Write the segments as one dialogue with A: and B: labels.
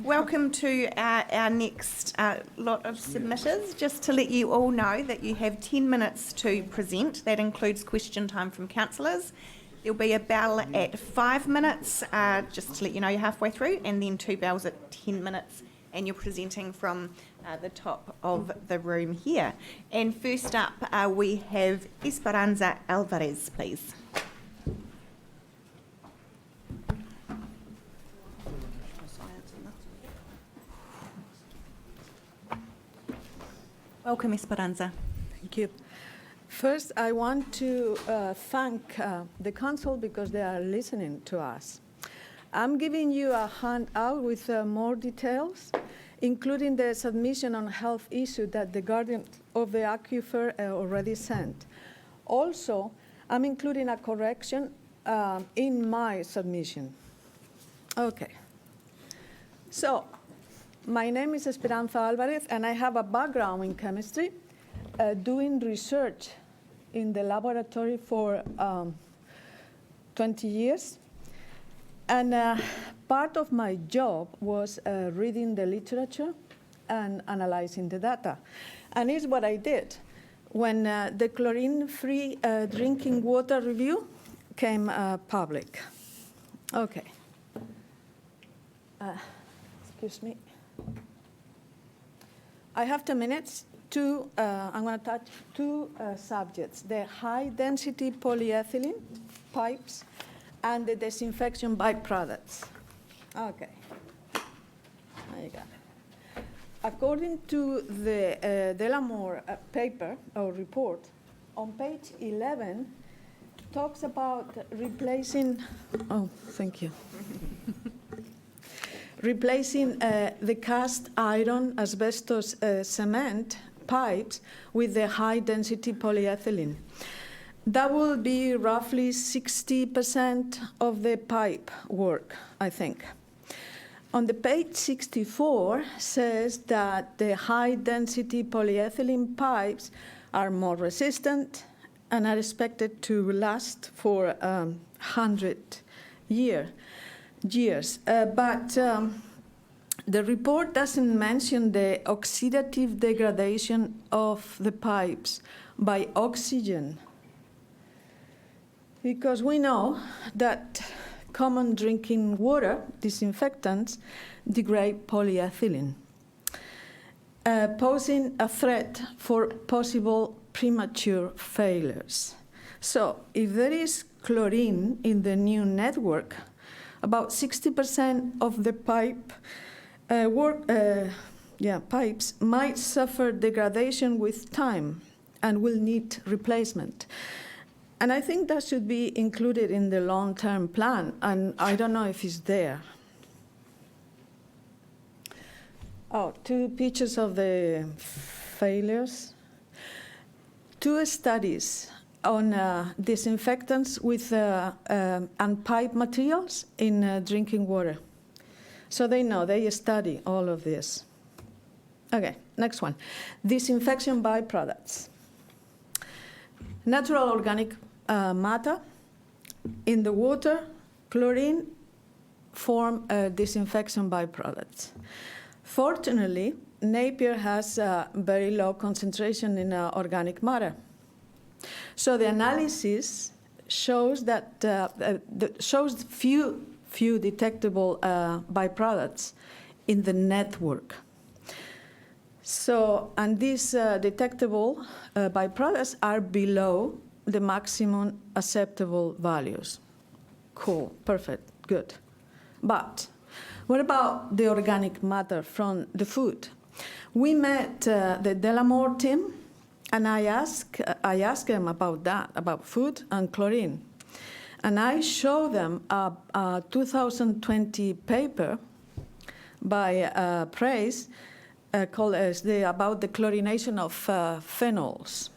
A: welcome to our next lot of submitters. Just to let you all know that you have 10 minutes to present. That includes question time from councillors. There'll be a bell at 5 minutes, just to let you know you're halfway through, and then 2 bells at 10 minutes, and you're presenting from the top of the room here. And first up, we have Esperanza Alvarez, please. Welcome, Esperanza.
B: Thank you. First, I want to thank the council because they are listening to us. I'm giving you a handout with more details, including the submission on health issue that the Guardian of the Aquifer already sent. Also, I'm including a correction in my submission. Okay. So, my name is Esperanza Alvarez, and I have a background in chemistry, doing research in the laboratory for 20 years. And part of my job was reading the literature and analyzing the data. And it's what I did when the chlorine-free drinking water review came public. Okay. Excuse me. I have 2 minutes to, I'm going to touch 2 subjects, the high-density polyethylene pipes and the disinfection byproducts. Okay, there you go. According to the Delamore paper or report, on page 11, talks about replacing, oh, thank you. Replacing the cast iron asbestos cement pipes with the high-density polyethylene. That will be roughly 60% of the pipe work, I think. On the page 64 says that the high-density polyethylene pipes are more resistant and are expected to last for 100 years. But the report doesn't mention the oxidative degradation of the pipes by oxygen, because we know that common drinking water disinfectants degrade polyethylene, posing a threat for possible premature failures. So if there is chlorine in the new network, about 60% of the pipes might suffer degradation with time and will need replacement. And I think that should be included in the long-term plan, and I don't know if it's there. Oh, 2 pictures of the failures. 2 studies on disinfectants with and pipe materials in drinking water. So they know, they study all of this. Okay, next one. Disinfection byproducts. Natural organic matter in the water, chlorine, form disinfection byproducts. Fortunately, Napier has a very low concentration in organic matter. So the analysis shows that shows few detectable byproducts in the network. So, and these detectable byproducts are below the maximum acceptable values. Cool, perfect, good. But what about the organic matter from the food? We met the Delamore team, and I asked them about that, about food and chlorine. And I showed them a 2020 paper by Price called about the chlorination of phenols.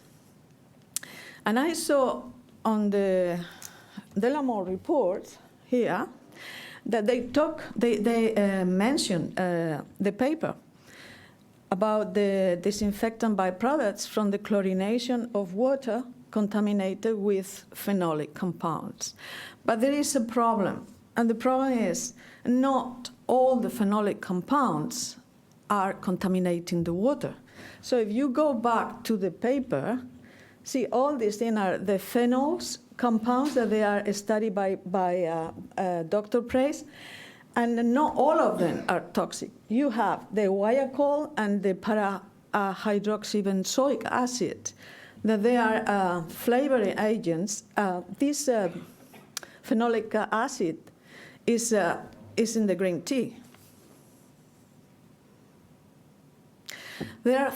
B: And I saw on the Delamore report here that they mentioned the paper about the disinfectant byproducts from the chlorination of water contaminated with phenolic compounds. But there is a problem. And the problem is not all the phenolic compounds are contaminating the water. So if you go back to the paper, see all these things are the phenols compounds that they are studied by Dr. Price, and not all of them are toxic. You have the guaiacol and the para-hydroxybenzoic acid, that they are flavoring agents. This phenolic acid is in the green tea. There are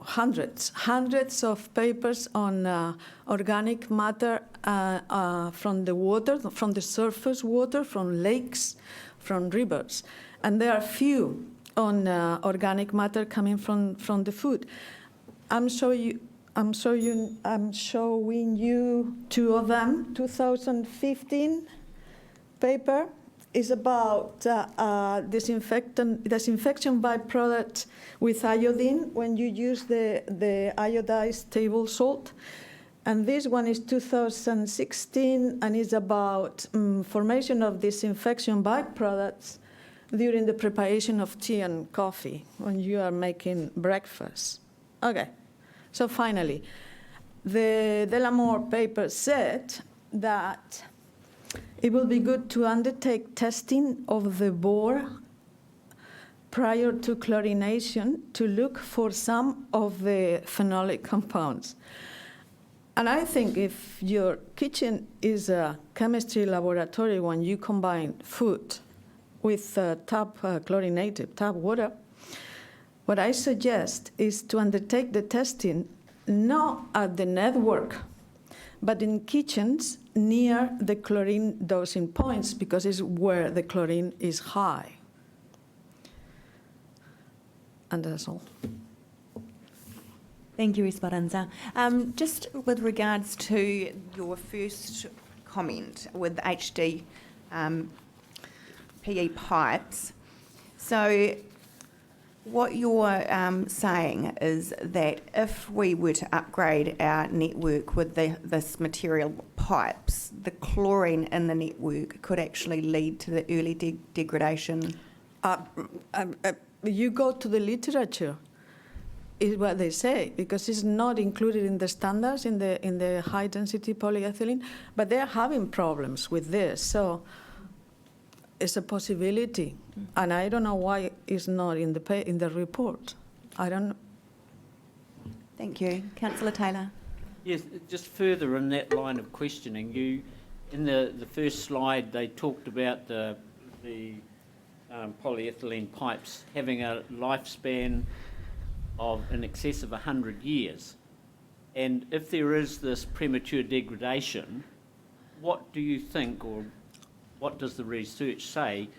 B: hundreds of papers on organic matter from the water, from the surface water, from lakes, from rivers, and there are few on organic matter coming from the food. I'm showing you two of them. 2015 paper is about disinfection byproduct with iodine when you use the iodized table salt. And this one is 2016 and is about formation of disinfection byproducts during the preparation of tea and coffee when you are making breakfast. Okay, so finally, the Delamore paper said that it will be good to undertake testing of the bore prior to chlorination to look for some of the phenolic compounds. And I think if your kitchen is a chemistry laboratory when you combine food with chlorinated tap water, what I suggest is to undertake the testing not at the network, but in kitchens near the chlorine dosing points, because it's where the chlorine is high. And that's all.
A: Thank you, Esperanza. Just with regards to your first comment with HD PE pipes, so what you're saying is that if we were to upgrade our network with this material pipes, the chlorine in the network could actually lead to the early degradation?
B: You go to the literature, is what they say, because it's not included in the standards in the high density polyethylene, but they're having problems with this. So it's a possibility, and I don't know why it's not in the report. I don't know.
A: Thank you. Councillor Taylor.
C: Yes, just further in that line of questioning, in the first slide, they talked about the polyethylene pipes having a lifespan of in excess of 100 years. And if there is this premature degradation, what do you think, or what does the research say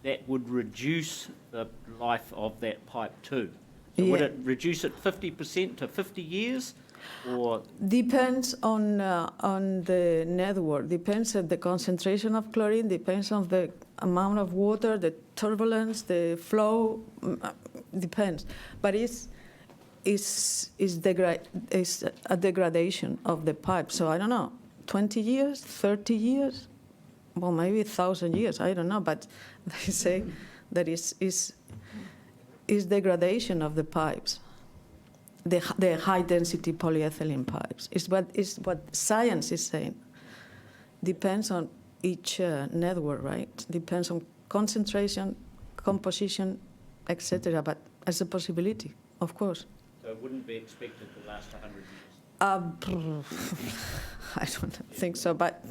C: that would reduce the life of that pipe to? So would it reduce it 50% to 50 years? Or
B: depends on the network, depends on the concentration of chlorine, depends on the amount of water, the turbulence, the flow, depends. But it's a degradation of the pipe. So I don't know, 20 years, 30 years? Well, maybe 1,000 years, I don't know, but they say that is degradation of the pipes, the high-density polyethylene pipes. Is what science is saying. Depends on each network, right? Depends on concentration, composition, etc. But as a possibility, of course.
C: So it wouldn't be expected to last 100 years?
B: I don't think so, but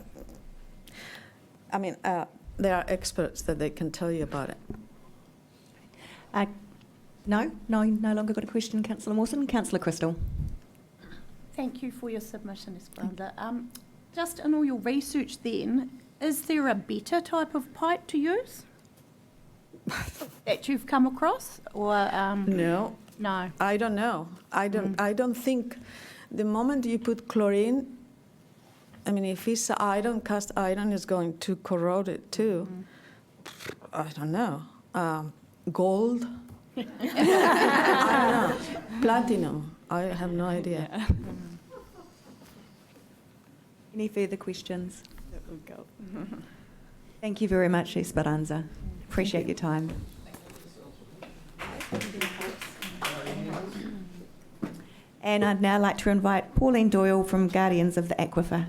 B: I mean, there are experts that they can tell you about it.
A: No longer got a question, Councillor Mawson. Councillor Crystal.
D: Thank you for your submission, Esperanza. Just in all your research then, is there a better type of pipe to use that you've come across? Or
B: No.
D: No.
B: I don't know. I don't think the moment you put chlorine, I mean, if it's iron, cast iron is going to corrode it too. I don't know. Gold? I don't know. Platinum? I have no idea.
A: Any further questions?
E: Thank you very much, Esperanza. Appreciate your time. And I'd now like to invite Pauline Doyle from Guardians of the Aquifer.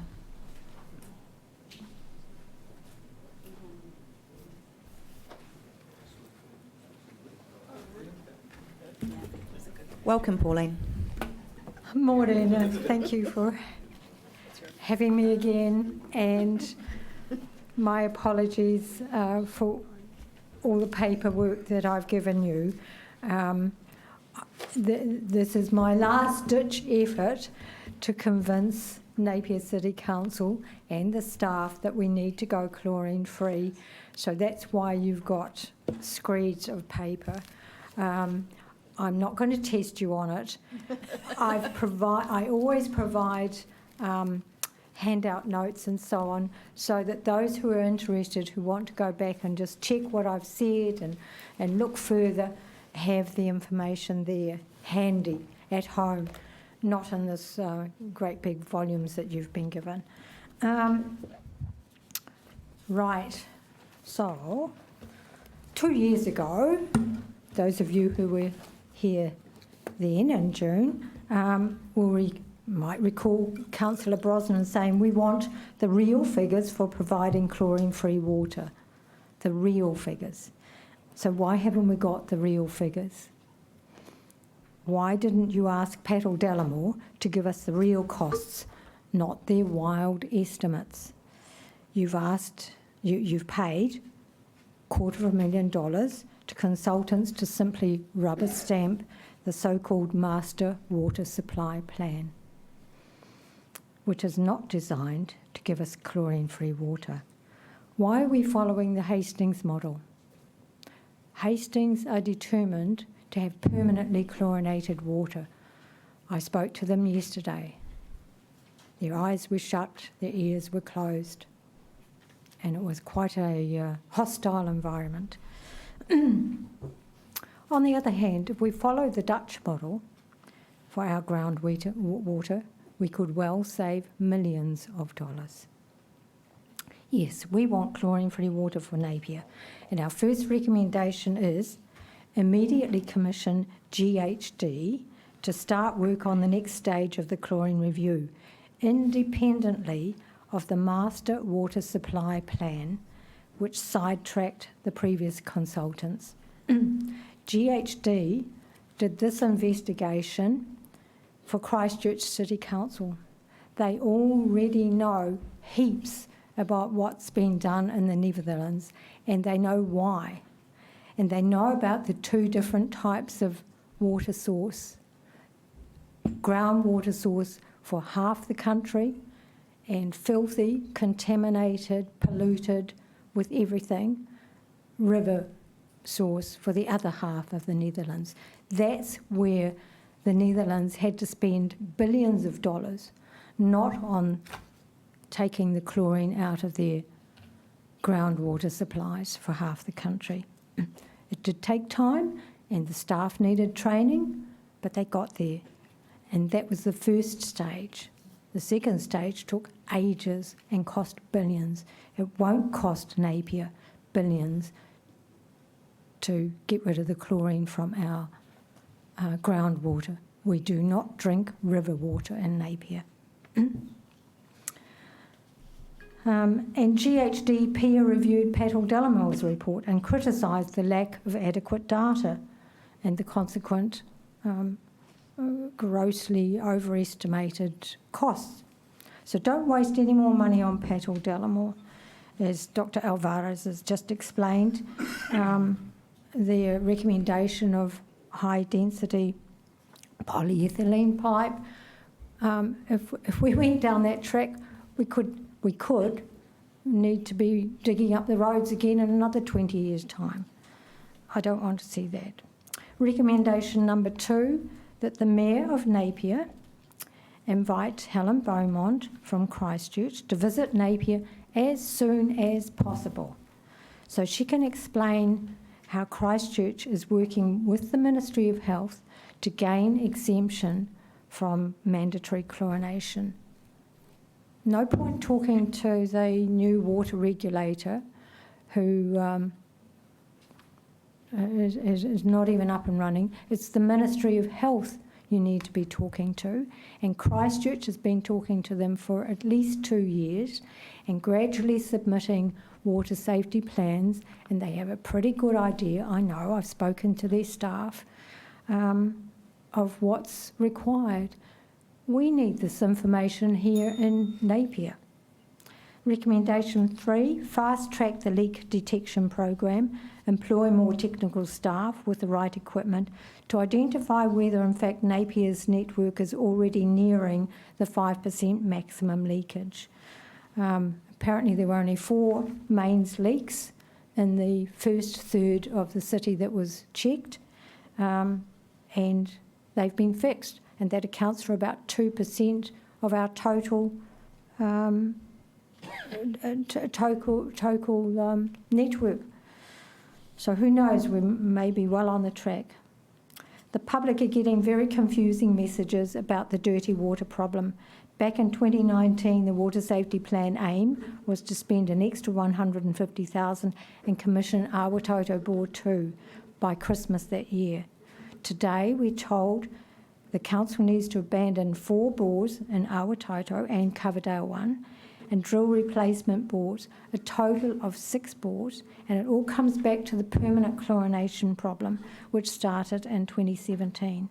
E: Welcome, Pauline.
F: Morning, and thank you for having me again, and my apologies for all the paperwork that I've given you. This is my last-ditch effort to convince Napier City Council and the staff that we need to go chlorine-free, so that's why you've got screeds of paper. I'm not going to test you on it. I always provide handout notes and so on, so that those who are interested, who want to go back and just check what I've said and look further, have the information there handy at home, not in this great big volumes that you've been given. Right, so 2 years ago, those of you who were here then in June might recall Councillor Brosnan saying we want the real figures for providing chlorine-free water, the real figures. So why haven't we got the real figures? Why didn't you ask Patel Delamore to give us the real costs, not their wild estimates? You've paid $250,000 to consultants to simply rubber stamp the so-called Master Water Supply Plan, which is not designed to give us chlorine-free water. Why are we following the Hastings model? Hastings are determined to have permanently chlorinated water. I spoke to them yesterday. Their eyes were shut, their ears were closed, and it was quite a hostile environment. On the other hand, if we follow the Dutch model for our groundwater, we could well save millions of dollars. Yes, we want chlorine-free water for Napier, and our first recommendation is immediately commission GHD to start work on the next stage of the chlorine review, independently of the Master Water Supply Plan, which sidetracked the previous consultants. GHD did this investigation for Christchurch City Council. They already know heaps about what's been done in the Netherlands, and they know why. And they know about the two different types of water source. Groundwater source for half the country, and filthy, contaminated, polluted with everything, river source for the other half of the Netherlands. That's where the Netherlands had to spend billions of dollars, not on taking the chlorine out of their groundwater supplies for half the country. It did take time, and the staff needed training, but they got there. And that was the first stage. The second stage took ages and cost billions. It won't cost Napier billions to get rid of the chlorine from our groundwater. We do not drink river water in Napier. And GHD peer-reviewed Patel Delamore's report and criticised the lack of adequate data and the consequent grossly overestimated costs. So don't waste any more money on Patel Delamore. As Dr. Alvarez has just explained, their recommendation of high-density polyethylene pipe, if we went down that track, we could need to be digging up the roads again in another 20 years' time. I don't want to see that. Recommendation number 2, that the Mayor of Napier invite Helen Beaumont from Christchurch to visit Napier as soon as possible, so she can explain how Christchurch is working with the Ministry of Health to gain exemption from mandatory chlorination. No point talking to the new water regulator who is not even up and running. It's the Ministry of Health you need to be talking to, and Christchurch has been talking to them for at least 2 years and gradually submitting water safety plans, and they have a pretty good idea, I know, I've spoken to their staff, of what's required. We need this information here in Napier. Recommendation 3, fast-track the leak detection program, employ more technical staff with the right equipment to identify whether in fact Napier's network is already nearing the 5% maximum leakage. Apparently there were only 4 mains leaks in the first third of the city that was checked, and they've been fixed, and that accounts for about 2% of our total network. So who knows, we may be well on the track. The public are getting very confusing messages about the dirty water problem. Back in 2019, the Water Safety Plan aim was to spend an extra $150,000 and commission Awatoto Board 2 by Christmas that year. Today, we're told the council needs to abandon 4 bores in Awatoto and Coverdale 1 and drill replacement bores, a total of 6 bores, and it all comes back to the permanent chlorination problem, which started in 2017.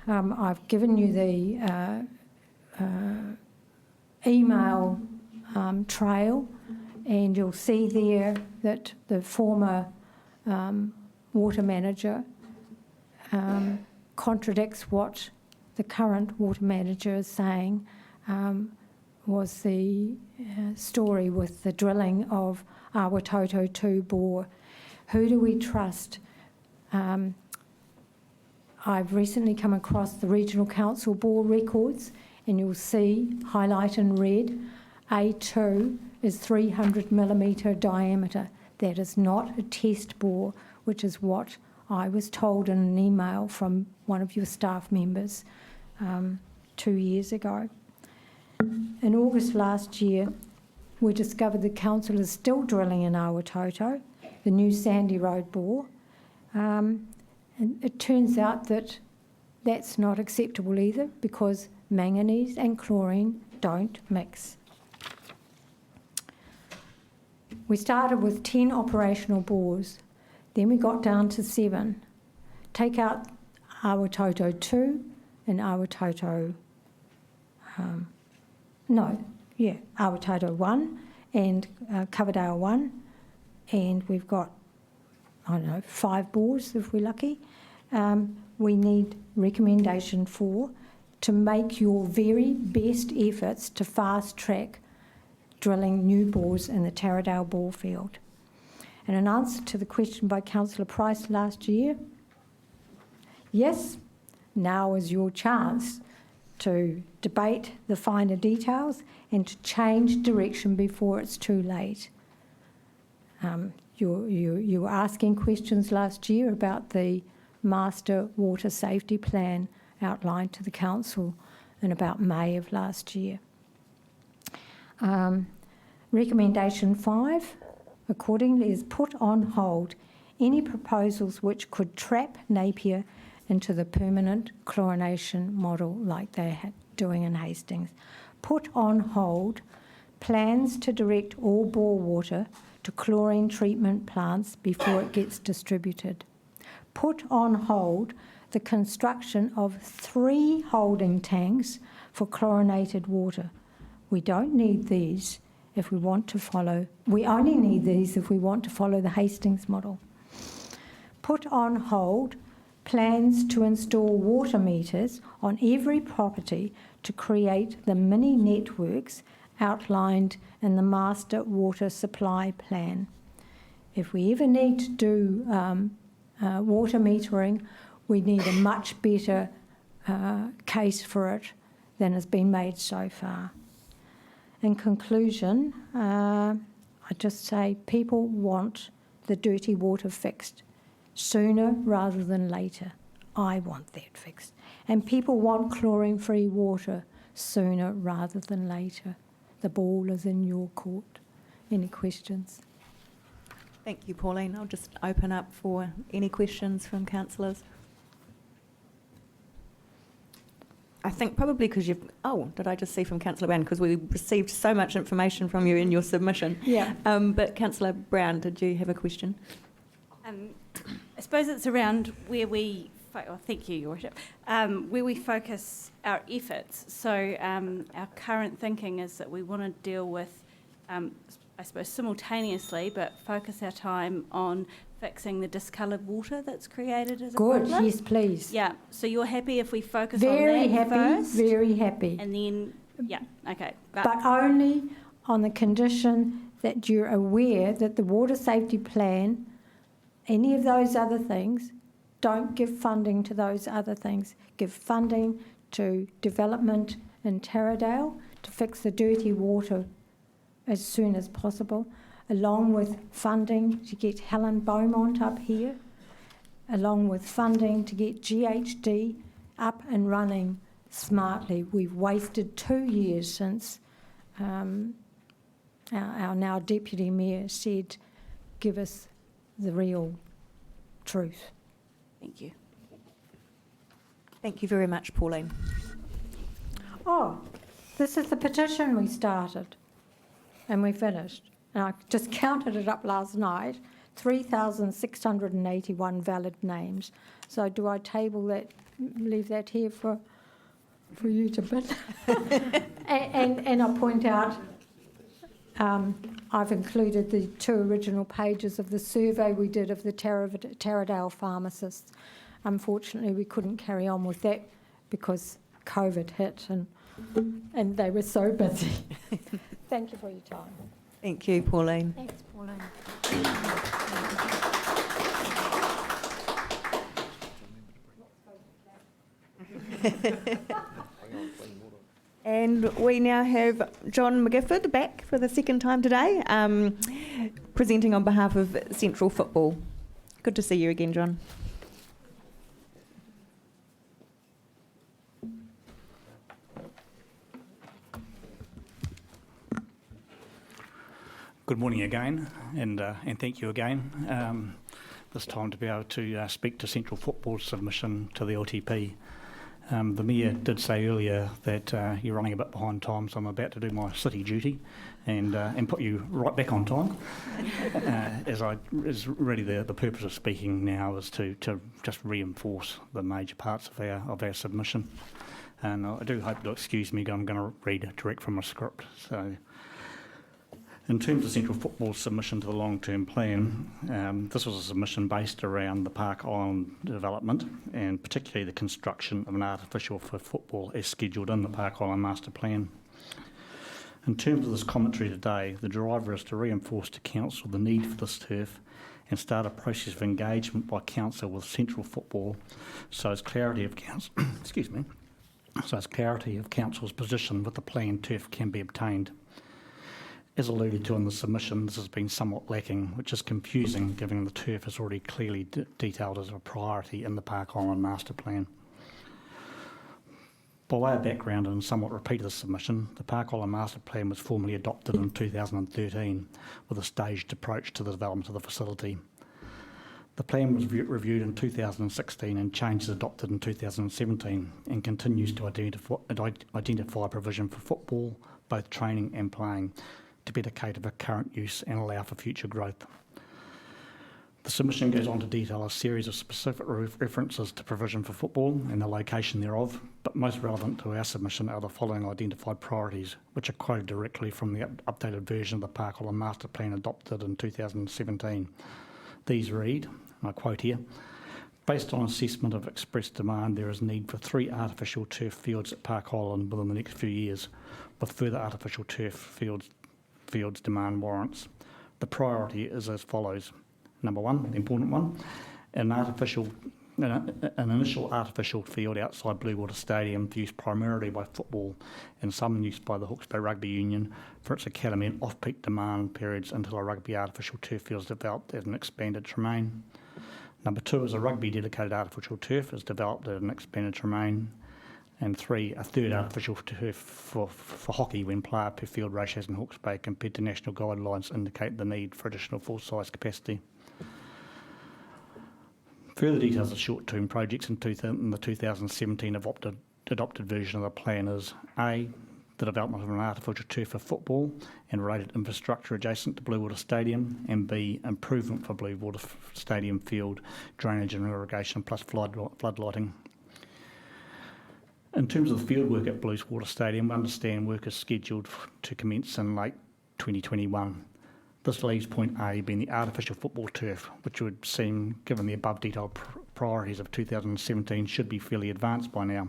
F: I've given you the email trail, and you'll see there that the former water manager contradicts what the current water manager is saying. Was the story with the drilling of Awatoto 2 bore. Who do we trust? I've recently come across the Regional Council bore records, and you'll see, highlight in red, A2 is 300 millimetre diameter. That is not a test bore, which is what I was told in an email from one of your staff members 2 years ago. In August last year, we discovered the council is still drilling in Awatoto, the new Sandy Road bore. And it turns out that that's not acceptable either, because manganese and chlorine don't mix. We started with 10 operational bores, then we got down to 7. Take out Awatoto 2 and Awatoto Awatoto 1 and Coverdale 1, and we've got, 5 bores if we're lucky. We need recommendation 4 to make your very best efforts to fast track drilling new bores in the Taradale bore field. And in answer to the question by Councillor Price last year, yes, now is your chance to debate the finer details and to change direction before it's too late. You were asking questions last year about the Master Water Safety Plan outlined to the Council in about May of last year. Recommendation 5, accordingly, is put on hold any proposals which could trap Napier into the permanent chlorination model like they're doing in Hastings. Put on hold plans to direct all bore water to chlorine treatment plants before it gets distributed. Put on hold the construction of 3 holding tanks for chlorinated water. We don't need these if we want to follow, we only need these if we want to follow the Hastings model. Put on hold plans to install water meters on every property to create the mini networks outlined in the Master Water Supply Plan. If we ever need to do water metering, we need a much better case for it than has been made so far. In conclusion, I just say people want the dirty water fixed sooner rather than later. I want that fixed. And people want chlorine-free water sooner rather than later. The ball is in your court. any questions.
E: Thank you, Pauline. I'll just open up for any questions from councillors. I think probably because did I just see from Councillor Brown? Because we received so much information from you in your submission.
F: Yeah.
E: But Councillor Brown, did you have a question?
G: I suppose it's around where we, thank you, Your Worship, where we focus our efforts. So our current thinking is that we want to deal with, I suppose, simultaneously, but focus our time on fixing the discoloured water that's created as a
F: Good,
G: problem.
F: yes, please.
G: Yeah, so you're happy if we focus
F: Very
G: on that
F: happy,
G: first?
F: very happy.
G: And then, yeah, okay.
F: But only on the condition that you're aware that the water safety plan, any of those other things, don't give funding to those other things. Give funding to development in Taradale to fix the dirty water as soon as possible, along with funding to get Helen Beaumont up here, along with funding to get GHD up and running smartly. We've wasted 2 years since our now Deputy Mayor said, give us the real truth.
G: Thank you.
E: Thank you very much, Pauline.
F: Oh, this is the petition we started and we finished. And I just counted it up last night, 3,681 valid names. So do I table that, leave that here for you to bid? and I'll point out, I've included the 2 original pages of the survey we did of the Taradale pharmacists. Unfortunately, we couldn't carry on with that because COVID hit and they were so busy. Thank you for your time.
E: Thank you, Pauline.
G: Thanks, Pauline.
E: And we now have John McGifford back for the second time today, presenting on behalf of Central Football. Good to see you again, John.
H: Good morning again, and thank you again. This time to be able to speak to Central Football's submission to the LTP. The Mayor did say earlier that you're running a bit behind time, so I'm about to do my city duty and put you right back on time. Is really the purpose of speaking now is to just reinforce the major parts of our submission. And I do hope you'll excuse me, I'm going to read direct from a script. So, in terms of Central Football's submission to the long-term plan, this was a submission based around the Park Island development and particularly the construction of an artificial for football as scheduled in the Park Island Master Plan. In terms of this commentary today, the driver is to reinforce to Council the need for this turf and start a process of engagement by Council with Central Football so as clarity of Council, Council's position with the planned turf can be obtained. As alluded to in the submission, this has been somewhat lacking, which is confusing given the turf is already clearly detailed as a priority in the Park Island Master Plan. By way of background and somewhat repeat of the submission, the Park Island Master Plan was formally adopted in 2013 with a staged approach to the development of the facility. The plan was reviewed in 2016 and changes adopted in 2017 and continues to identify provision for football, both training and playing, to better cater for current use and allow for future growth. The submission goes on to detail a series of specific references to provision for football and the location thereof, but most relevant to our submission are the following identified priorities, which are quoted directly from the updated version of the Park Island Master Plan adopted in 2017. These read, and I quote here, based on assessment of expressed demand, there is need for 3 artificial turf fields at Park Island within the next few years, with further artificial turf fields demand warrants. The priority is as follows. Number 1, the important one, an initial artificial field outside Bluewater Stadium for use primarily by football and some use by the Hawke's Bay Rugby Union for its academy and off-peak demand periods until a rugby artificial turf field is developed at an expanded Tremaine. Number 2 is a rugby dedicated artificial turf is developed at an expanded Tremaine. And 3, a third artificial turf for hockey when player per field ratios in Hawke's Bay compared to national guidelines indicate the need for additional full-size capacity. Further details of short-term projects in the 2017 adopted version of the plan is A, the development of an artificial turf for football and related infrastructure adjacent to Bluewater Stadium, and B, improvement for Bluewater Stadium field drainage and irrigation plus floodlighting. In terms of the field work at Bluewater Stadium, we understand work is scheduled to commence in late 2021. This leaves point A being the artificial football turf, which would seem, given the above detailed priorities of 2017, should be fairly advanced by now.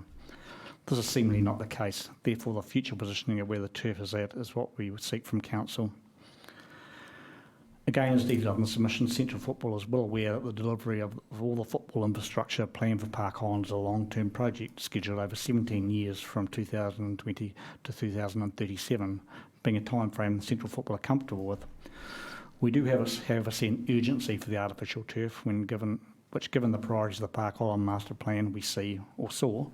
H: This is seemingly not the case. Therefore, the future positioning of where the turf is at is what we would seek from Council. Again, as detailed in the submission, Central Football is well aware that the delivery of all the football infrastructure planned for Park Island is a long-term project scheduled over 17 years from 2020 to 2037, being a time frame Central Football are comfortable with. We do have a sense urgency for the artificial turf, given the priorities of the Park Island Master Plan we see or saw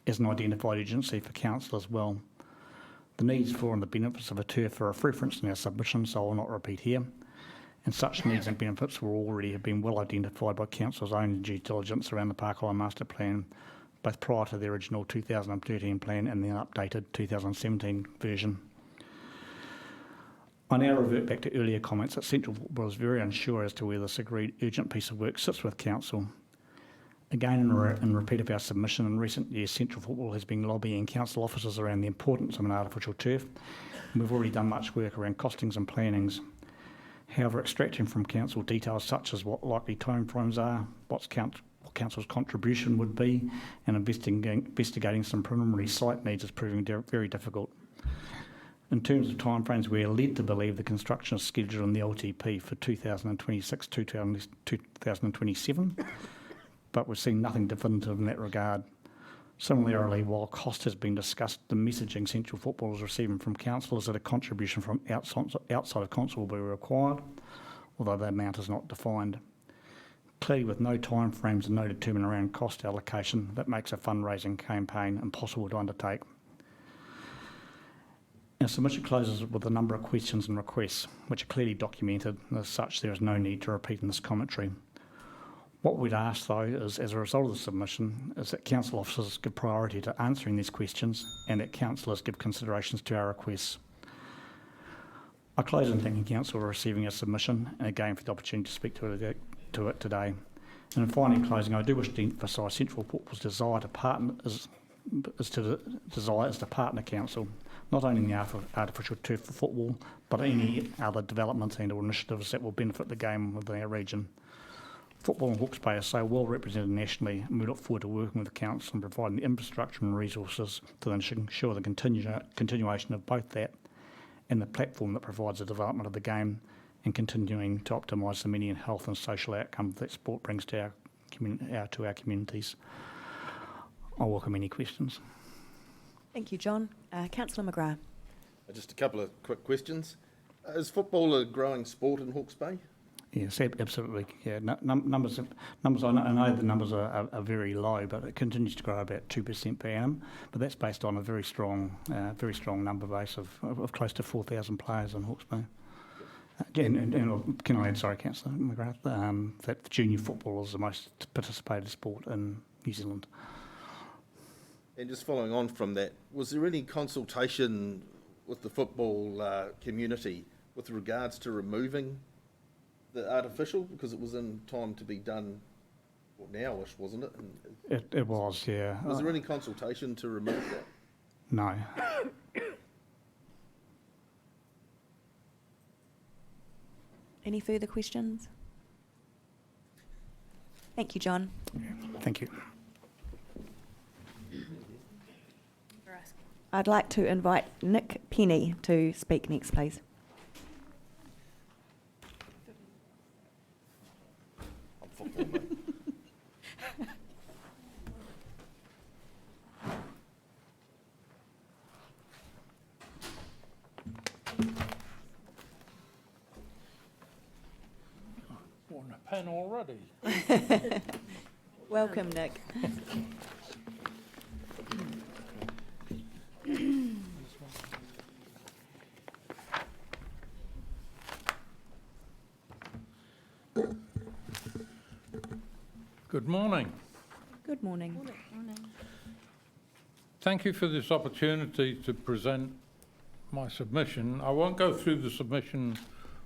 H: as an identified urgency for Council as well. The needs for and the benefits of a turf are referenced in our submission, so I will not repeat here. And such needs and benefits have been well identified by Council's own due diligence around the Park Island Master Plan, both prior to the original 2013 plan and the updated 2017 version. I now revert back to earlier comments that Central Football is very unsure as to where this agreed urgent piece of work sits with Council. Again, in repeat of our submission, in recent years, Central Football has been lobbying council officers around the importance of an artificial turf, and we've already done much work around costings and plannings. However, extracting from council details such as what likely timeframes are, what council's contribution would be, and investigating some preliminary site needs is proving very difficult. In terms of timeframes, we are led to believe the construction is scheduled in the LTP for 2026 to 2027. But we've seen nothing definitive in that regard. Similarly, while cost has been discussed, the messaging Central Football is receiving from Council is that a contribution from outside of Council will be required, although the amount is not defined. Clearly, with no timeframes and no determination around cost allocation, that makes a fundraising campaign impossible to undertake. Our submission closes with a number of questions and requests, which are clearly documented, and as such there is no need to repeat in this commentary. What we'd ask, though, is as a result of the submission, is that council officers give priority to answering these questions and that councillors give considerations to our requests. I close in thanking council for receiving our submission and again for the opportunity to speak to it today. And in finally closing, I do wish to emphasise Central Football's desire to partner to partner council, not only in the artificial turf for football, but any other developments and or initiatives that will benefit the game within our region. Football in Hawke's Bay is so well represented nationally, and we look forward to working with the council and providing the infrastructure and resources to ensure the continuation of both that and the platform that provides the development of the game and continuing to optimise the many health and social outcomes that sport brings to our communities. I'll welcome any questions.
E: Thank you, John. Councillor McGrath.
I: Just a couple of quick questions. Is football a growing sport in Hawke's Bay?
H: Yes, absolutely. Yeah, numbers. I know the numbers are very low, but it continues to grow about 2% per annum. But that's based on a very strong number base of close to 4,000 players in Hawke's Bay. And can I add, sorry, Councillor McGrath, that junior football is the most participated sport in New Zealand.
I: And just following on from that, was there any consultation with the football community with regards to removing the artificial, because it was in time to be done, well, now-ish, wasn't it?
H: It was, yeah.
I: Was there any consultation to remove that?
H: No.
E: Any further questions? Thank you, John.
H: Thank you.
E: I'd like to invite Nick Penny to speak next, please.
J: On a pen already. Good morning.
E: Good morning.
J: Thank you for this opportunity to present my submission. I won't go through the submission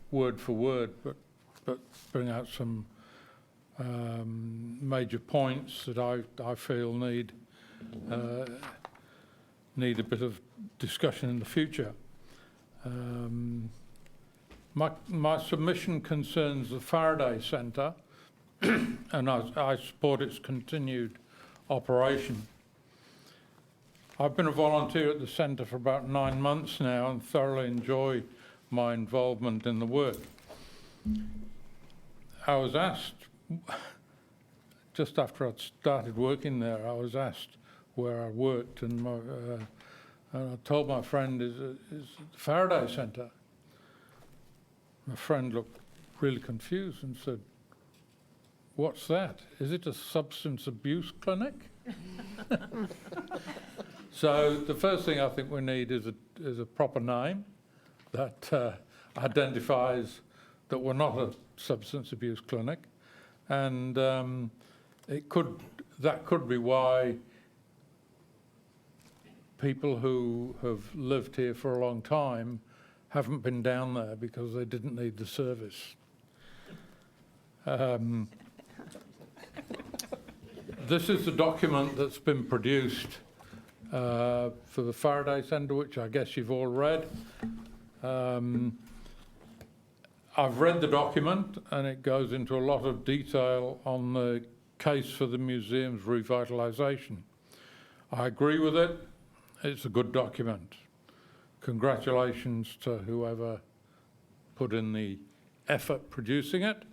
J: word for word, but bring out some major points that I feel need a bit of discussion in the future. My submission concerns the Faraday Centre, and I support its continued operation. I've been a volunteer at the centre for about 9 months now and thoroughly enjoy my involvement in the work. I was asked, just after I'd started working there, I was asked where I worked, and I told my friend, is the Faraday Centre. My friend looked really confused and said, "What's that? Is it a substance abuse clinic?" So the first thing I think we need is a proper name that identifies that we're not a substance abuse clinic, and that could be why people who have lived here for a long time haven't been down there, because they didn't need the service. This is the document that's been produced for the Faraday Centre, which I guess you've all read. I've read the document, and it goes into a lot of detail on the case for the museum's revitalisation. I agree with it. It's a good document. Congratulations to whoever put in the effort producing it.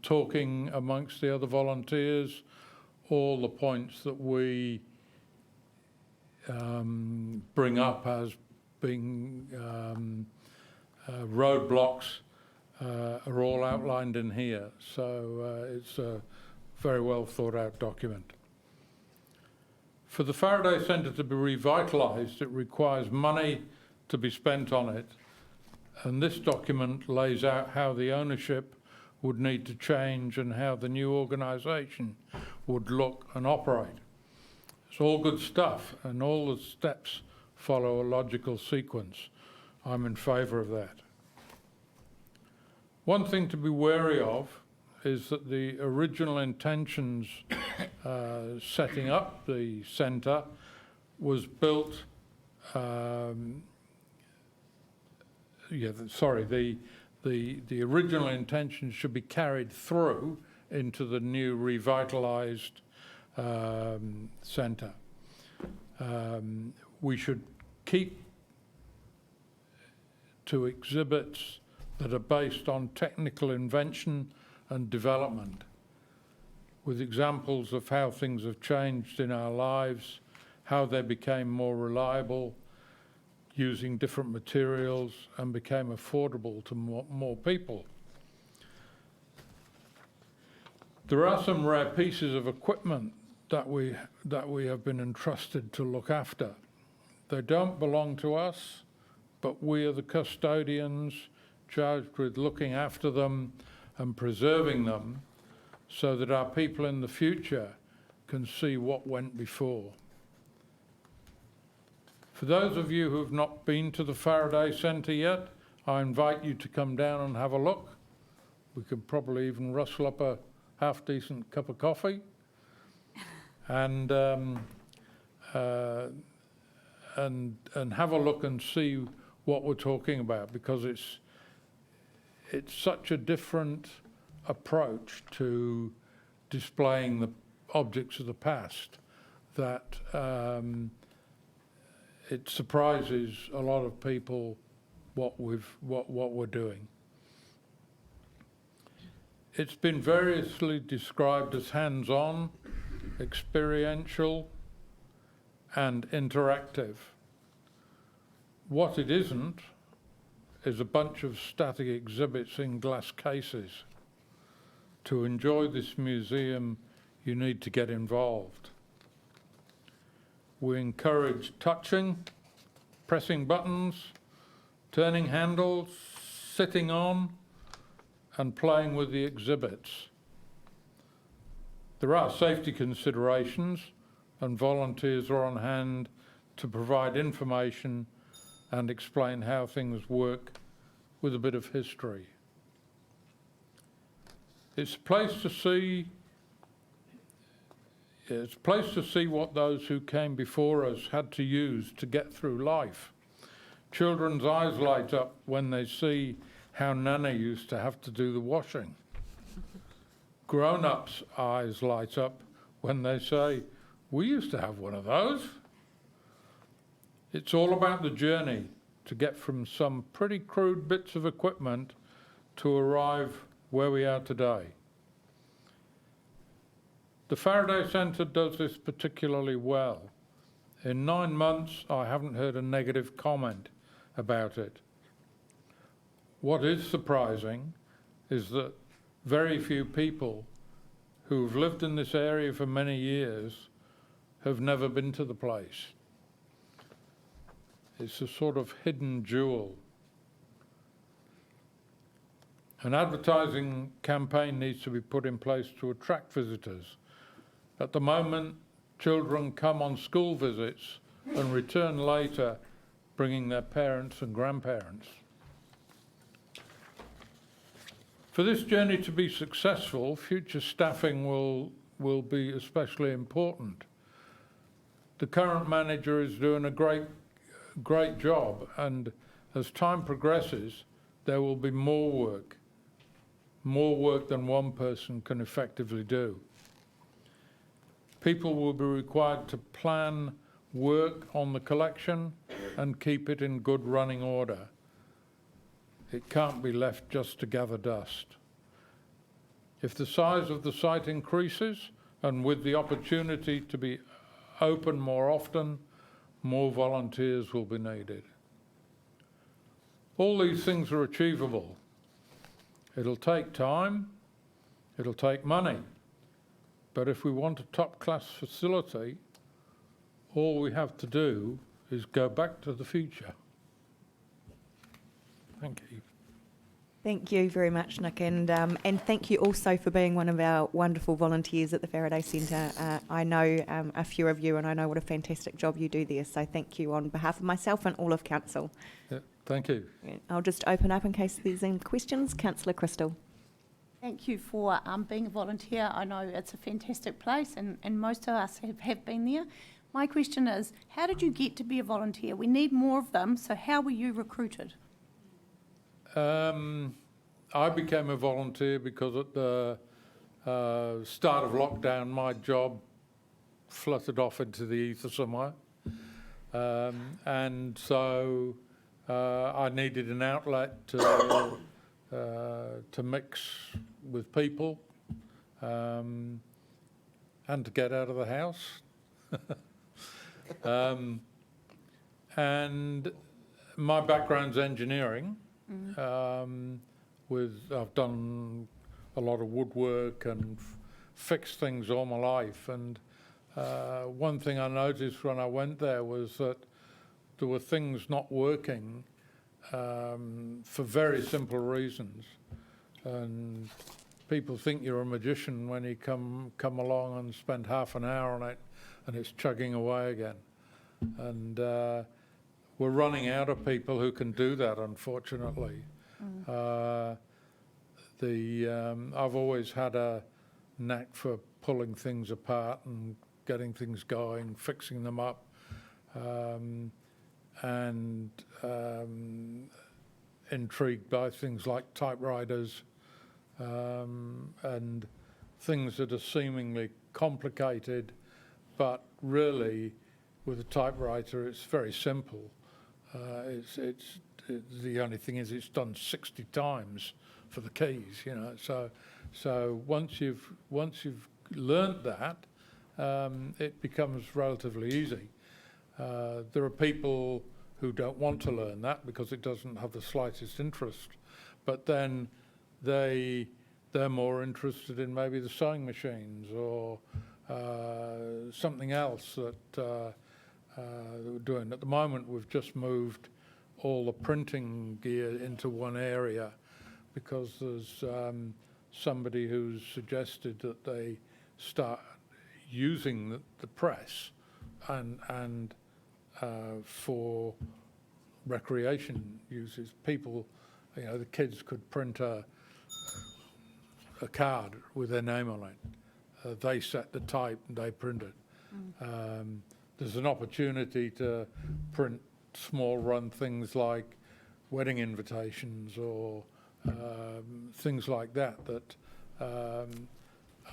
J: Talking amongst the other volunteers, all the points that we bring up as being roadblocks are all outlined in here. So it's a very well thought out document. For the Faraday Centre to be revitalised, it requires money to be spent on it. And this document lays out how the ownership would need to change and how the new organisation would look and operate. It's all good stuff, and all the steps follow a logical sequence. I'm in favour of that. One thing to be wary of is that the original intentions setting up the centre was built, the original intentions should be carried through into the new revitalised centre. We should keep to exhibits that are based on technical invention and development, with examples of how things have changed in our lives, how they became more reliable, using different materials, and became affordable to more people. There are some rare pieces of equipment that we have been entrusted to look after. They don't belong to us, but we are the custodians charged with looking after them and preserving them, so that our people in the future can see what went before. For those of you who have not been to the Faraday Centre yet, I invite you to come down and have a look. We could probably even rustle up a half-decent cup of coffee and have a look and see what we're talking about, because it's such a different approach to displaying the objects of the past that it surprises a lot of people what we're doing. It's been variously described as hands-on, experiential, and interactive. What it isn't is a bunch of static exhibits in glass cases. To enjoy this museum, you need to get involved. We encourage touching, pressing buttons, turning handles, sitting on, and playing with the exhibits. There are safety considerations, and volunteers are on hand to provide information and explain how things work with a bit of history. It's a place to see what those who came before us had to use to get through life. Children's eyes light up when they see how Nana used to have to do the washing. Grown-ups' eyes light up when they say, we used to have one of those. It's all about the journey to get from some pretty crude bits of equipment to arrive where we are today. The Faraday Centre does this particularly well. In 9 months, I haven't heard a negative comment about it. What is surprising is that very few people who've lived in this area for many years have never been to the place. It's a sort of hidden jewel. An advertising campaign needs to be put in place to attract visitors. At the moment, children come on school visits and return later, bringing their parents and grandparents. For this journey to be successful, future staffing will be especially important. The current manager is doing a great job, and as time progresses, there will be more work than one person can effectively do. People will be required to plan work on the collection and keep it in good running order. It can't be left just to gather dust. If the size of the site increases, and with the opportunity to be open more often, more volunteers will be needed. All these things are achievable. It'll take time, it'll take money, but if we want a top-class facility, all we have to do is go back to the future. Thank you.
E: Thank you very much, Nick, and thank you also for being one of our wonderful volunteers at the Faraday Centre. I know a few of you, and I know what a fantastic job you do there, so thank you on behalf of myself and all of Council.
J: Yeah, thank you.
E: I'll just open up in case there's any questions. Councillor Crystal.
D: Thank you for being a volunteer. I know it's a fantastic place, and most of us have been there. My question is, how did you get to be a volunteer? We need more of them, so how were you recruited?
J: I became a volunteer because at the start of lockdown, my job fluttered off into the ether somewhere. And so I needed an outlet to mix with people and to get out of the house. And my background's engineering. I've done a lot of woodwork and fixed things all my life, and one thing I noticed when I went there was that there were things not working for very simple reasons, and people think you're a magician when you come along and spend half an hour on it and it's chugging away again. And we're running out of people who can do that, unfortunately. I've always had a knack for pulling things apart and getting things going, fixing them up, and intrigued by things like typewriters and things that are seemingly complicated, but really with a typewriter it's very simple. The only thing is it's done 60 times for the keys, you know. So once you've learnt that, it becomes relatively easy. There are people who don't want to learn that because it doesn't have the slightest interest, but then they're more interested in maybe the sewing machines or something else that we're doing. At the moment, we've just moved all the printing gear into one area because there's somebody who's suggested that they start using the press and for recreation uses. People, the kids could print a card with their name on it. They set the type and they print it. There's an opportunity to print small run things like wedding invitations or things like that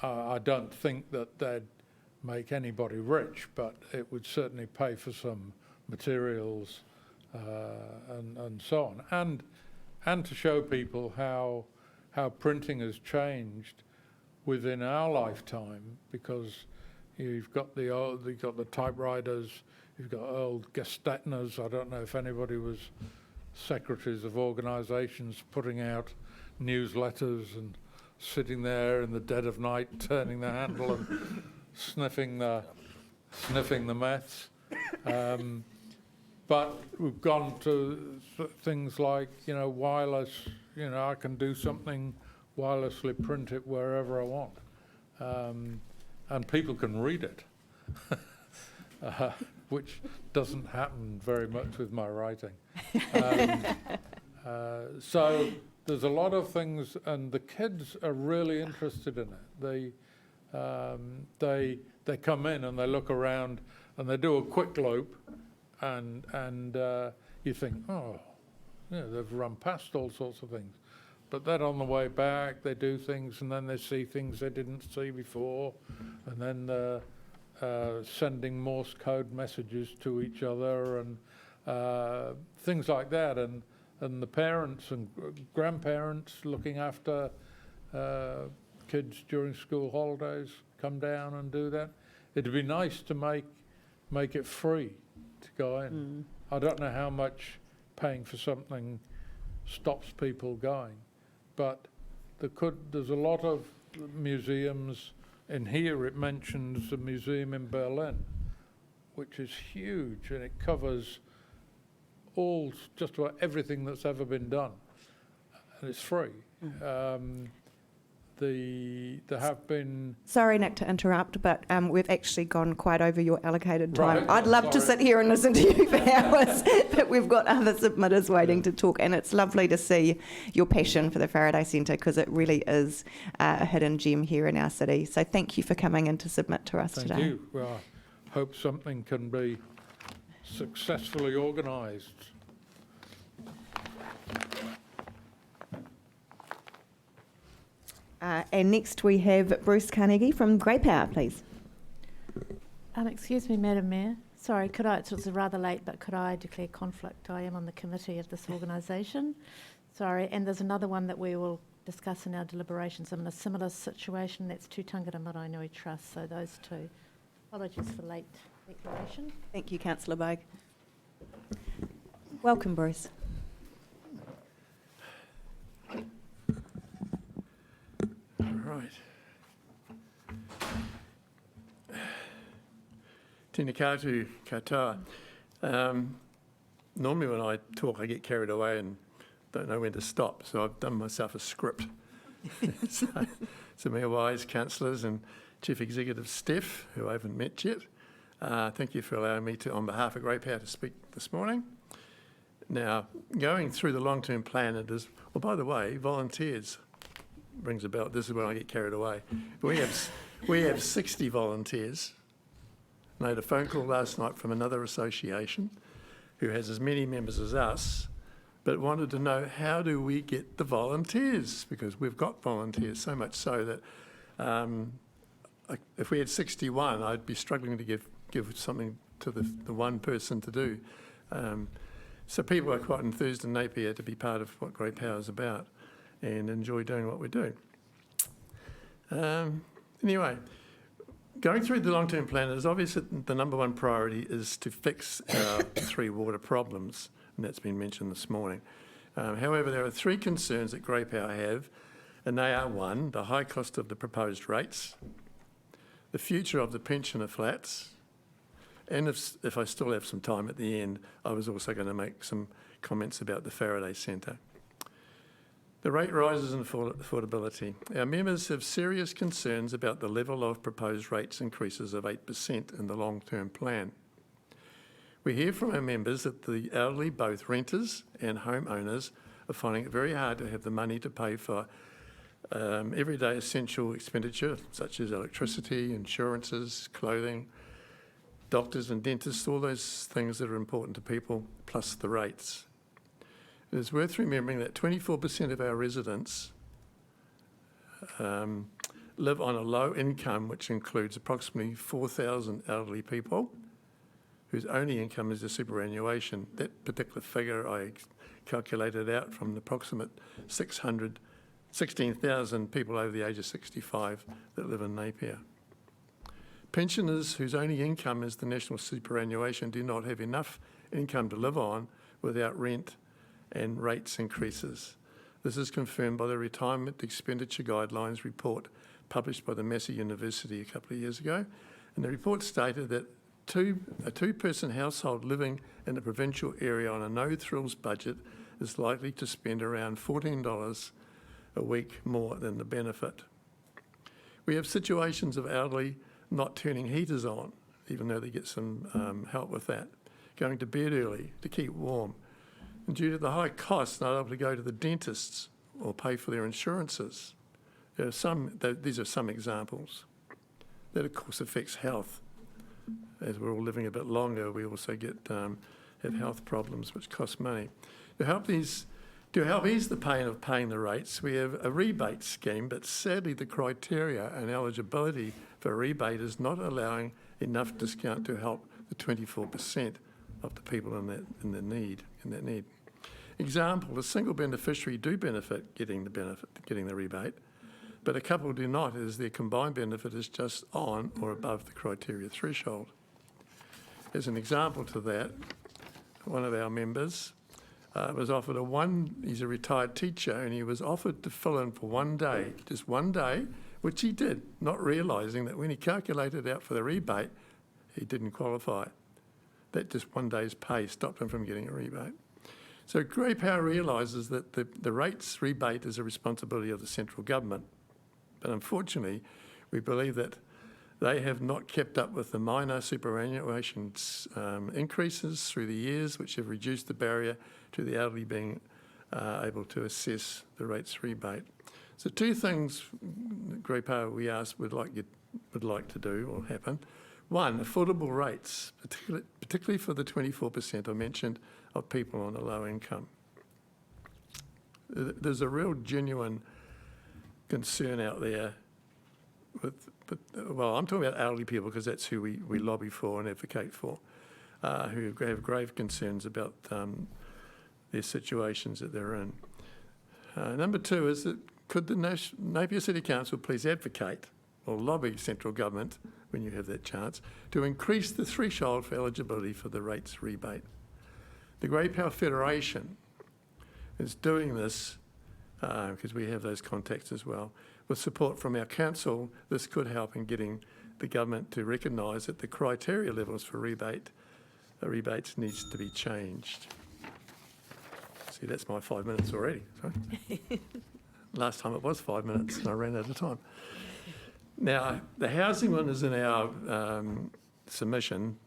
J: I don't think that they'd make anybody rich, but it would certainly pay for some materials and so on, and to show people how printing has changed within our lifetime, because you've got the typewriters, you've got old Gestetners. I don't know if anybody was secretaries of organisations putting out newsletters and sitting there in the dead of night, turning the handle and sniffing the meths. But we've gone to things like, wireless. I can do something wirelessly, print it wherever I want, and people can read it, which doesn't happen very much with my writing. So there's a lot of things, and the kids are really interested in it. They come in and they look around and they do a quick loop, and you think, they've run past all sorts of things. But then on the way back, they do things, and then they see things they didn't see before, and then they're sending Morse code messages to each other and things like that. And the parents and grandparents looking after kids during school holidays come down and do that. It'd be nice to make it free to go in. I don't know how much paying for something stops people going, but there's a lot of museums. In here it mentions the museum in Berlin, which is huge, and it covers just about everything that's ever been done, and it's free. There have been...
E: Sorry, Nick, to interrupt, but we've actually gone quite over your allocated time.
J: Right,
E: I'd love to sit here and listen to you for hours, but we've got other submitters waiting to talk, and it's lovely to see your passion for the Faraday Centre, because it really is a hidden gem here in our city. So thank you for coming in to submit to us today.
J: Thank you. Well, I hope something can be successfully organised.
E: And next we have Bruce Carnegie from Grey Power, please.
K: Excuse me, Madam Mayor. Sorry, it's rather late, but could I declare conflict? I am on the committee of this organisation. Sorry, and there's another one that we will discuss in our deliberations. I'm in a similar situation. That's Tūtangata Maraenui Trust, so those two. Apologies for late declaration.
E: Thank you, Councillor Bogue. Welcome, Bruce.
L: Right. Tēnā koutou katoa. Normally when I talk I get carried away and don't know when to stop, so I've done myself a script. So Mayor Wise, councillors and Chief Executive Steph, who I haven't met yet, thank you for allowing me to, on behalf of Grey Power, to speak this morning. Now, going through the long-term plan, it is, well, by the way, volunteers rings a bell. This is when I get carried away. We have 60 volunteers. I had a phone call last night from another association who has as many members as us, but wanted to know, how do we get the volunteers? Because we've got volunteers, so much so that if we had 61, I'd be struggling to give something to the one person to do. So people are quite enthused in Napier to be part of what Grey Power is about and enjoy doing what we're doing. Anyway, going through the long-term plan, is obvious that the number one priority is to fix our 3 water problems, and that's been mentioned this morning. However, there are 3 concerns that Grey Power have, and they are: 1, the high cost of the proposed rates, the future of the pensioner flats, and if I still have some time at the end, I was also going to make some comments about the Faraday Centre. The rate rises and affordability. Our members have serious concerns about the level of proposed rates increases of 8% in the long-term plan. We hear from our members that the elderly, both renters and homeowners, are finding it very hard to have the money to pay for everyday essential expenditure such as electricity, insurances, clothing, doctors and dentists, all those things that are important to people, plus the rates. It is worth remembering that 24% of our residents live on a low income, which includes approximately 4,000 elderly people whose only income is the superannuation. That particular figure I calculated out from the approximate 16,000 people over the age of 65 that live in Napier. Pensioners whose only income is the national superannuation do not have enough income to live on without rent and rates increases. This is confirmed by the Retirement Expenditure Guidelines report published by the Massey University a couple of years ago. And the report stated that a two-person household living in a provincial area on a no-thrills budget is likely to spend around $14 a week more than the benefit. We have situations of elderly not turning heaters on, even though they get some help with that, going to bed early to keep warm, and due to the high costs, not able to go to the dentists or pay for their insurances. These are some examples. That, of course, affects health. As we're all living a bit longer, we also get have health problems which cost money. To help ease the pain of paying the rates, we have a rebate scheme, but sadly the criteria and eligibility for a rebate is not allowing enough discount to help the 24% of the people in that need. Example: a single beneficiary do benefit getting the rebate, but a couple do not, as their combined benefit is just on or above the criteria threshold. As an example to that, one of our members was offered he's a retired teacher, and he was offered to fill in for one day, just one day, which he did, not realising that when he calculated out for the rebate, he didn't qualify. That just one day's pay stopped him from getting a rebate. So Grey Power realises that the rates rebate is a responsibility of the central government, but unfortunately, we believe that they have not kept up with the minor superannuation increases through the years, which have reduced the barrier to the elderly being able to assess the rates rebate. So two things, Grey Power, we asked would like to do or happen. One, affordable rates, particularly for the 24% I mentioned of people on a low income. There's a real genuine concern out there I'm talking about elderly people because that's who we lobby for and advocate for, who have grave concerns about their situations that they're in. Number two is that could the Napier City Council please advocate or lobby central government, when you have that chance, to increase the threshold for eligibility for the rates rebate. The Grey Power Federation is doing this because we have those contacts as well. With support from our council, this could help in getting the government to recognise that the criteria levels for rebates needs to be changed. See, that's my 5 minutes already. Sorry. Last time it was 5 minutes and I ran out of time. Now, the housing one is in our submission,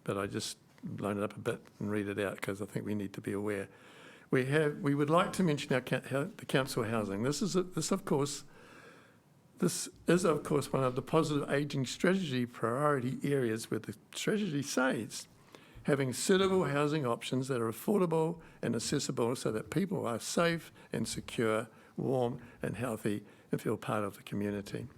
L: but I just blown it up a bit and read it out because I think we need to be aware. We would like to mention the council housing. This is of course one of the positive ageing strategy priority areas where the strategy says having suitable housing options that are affordable and accessible so that people are safe and secure, warm and healthy and feel part of the community.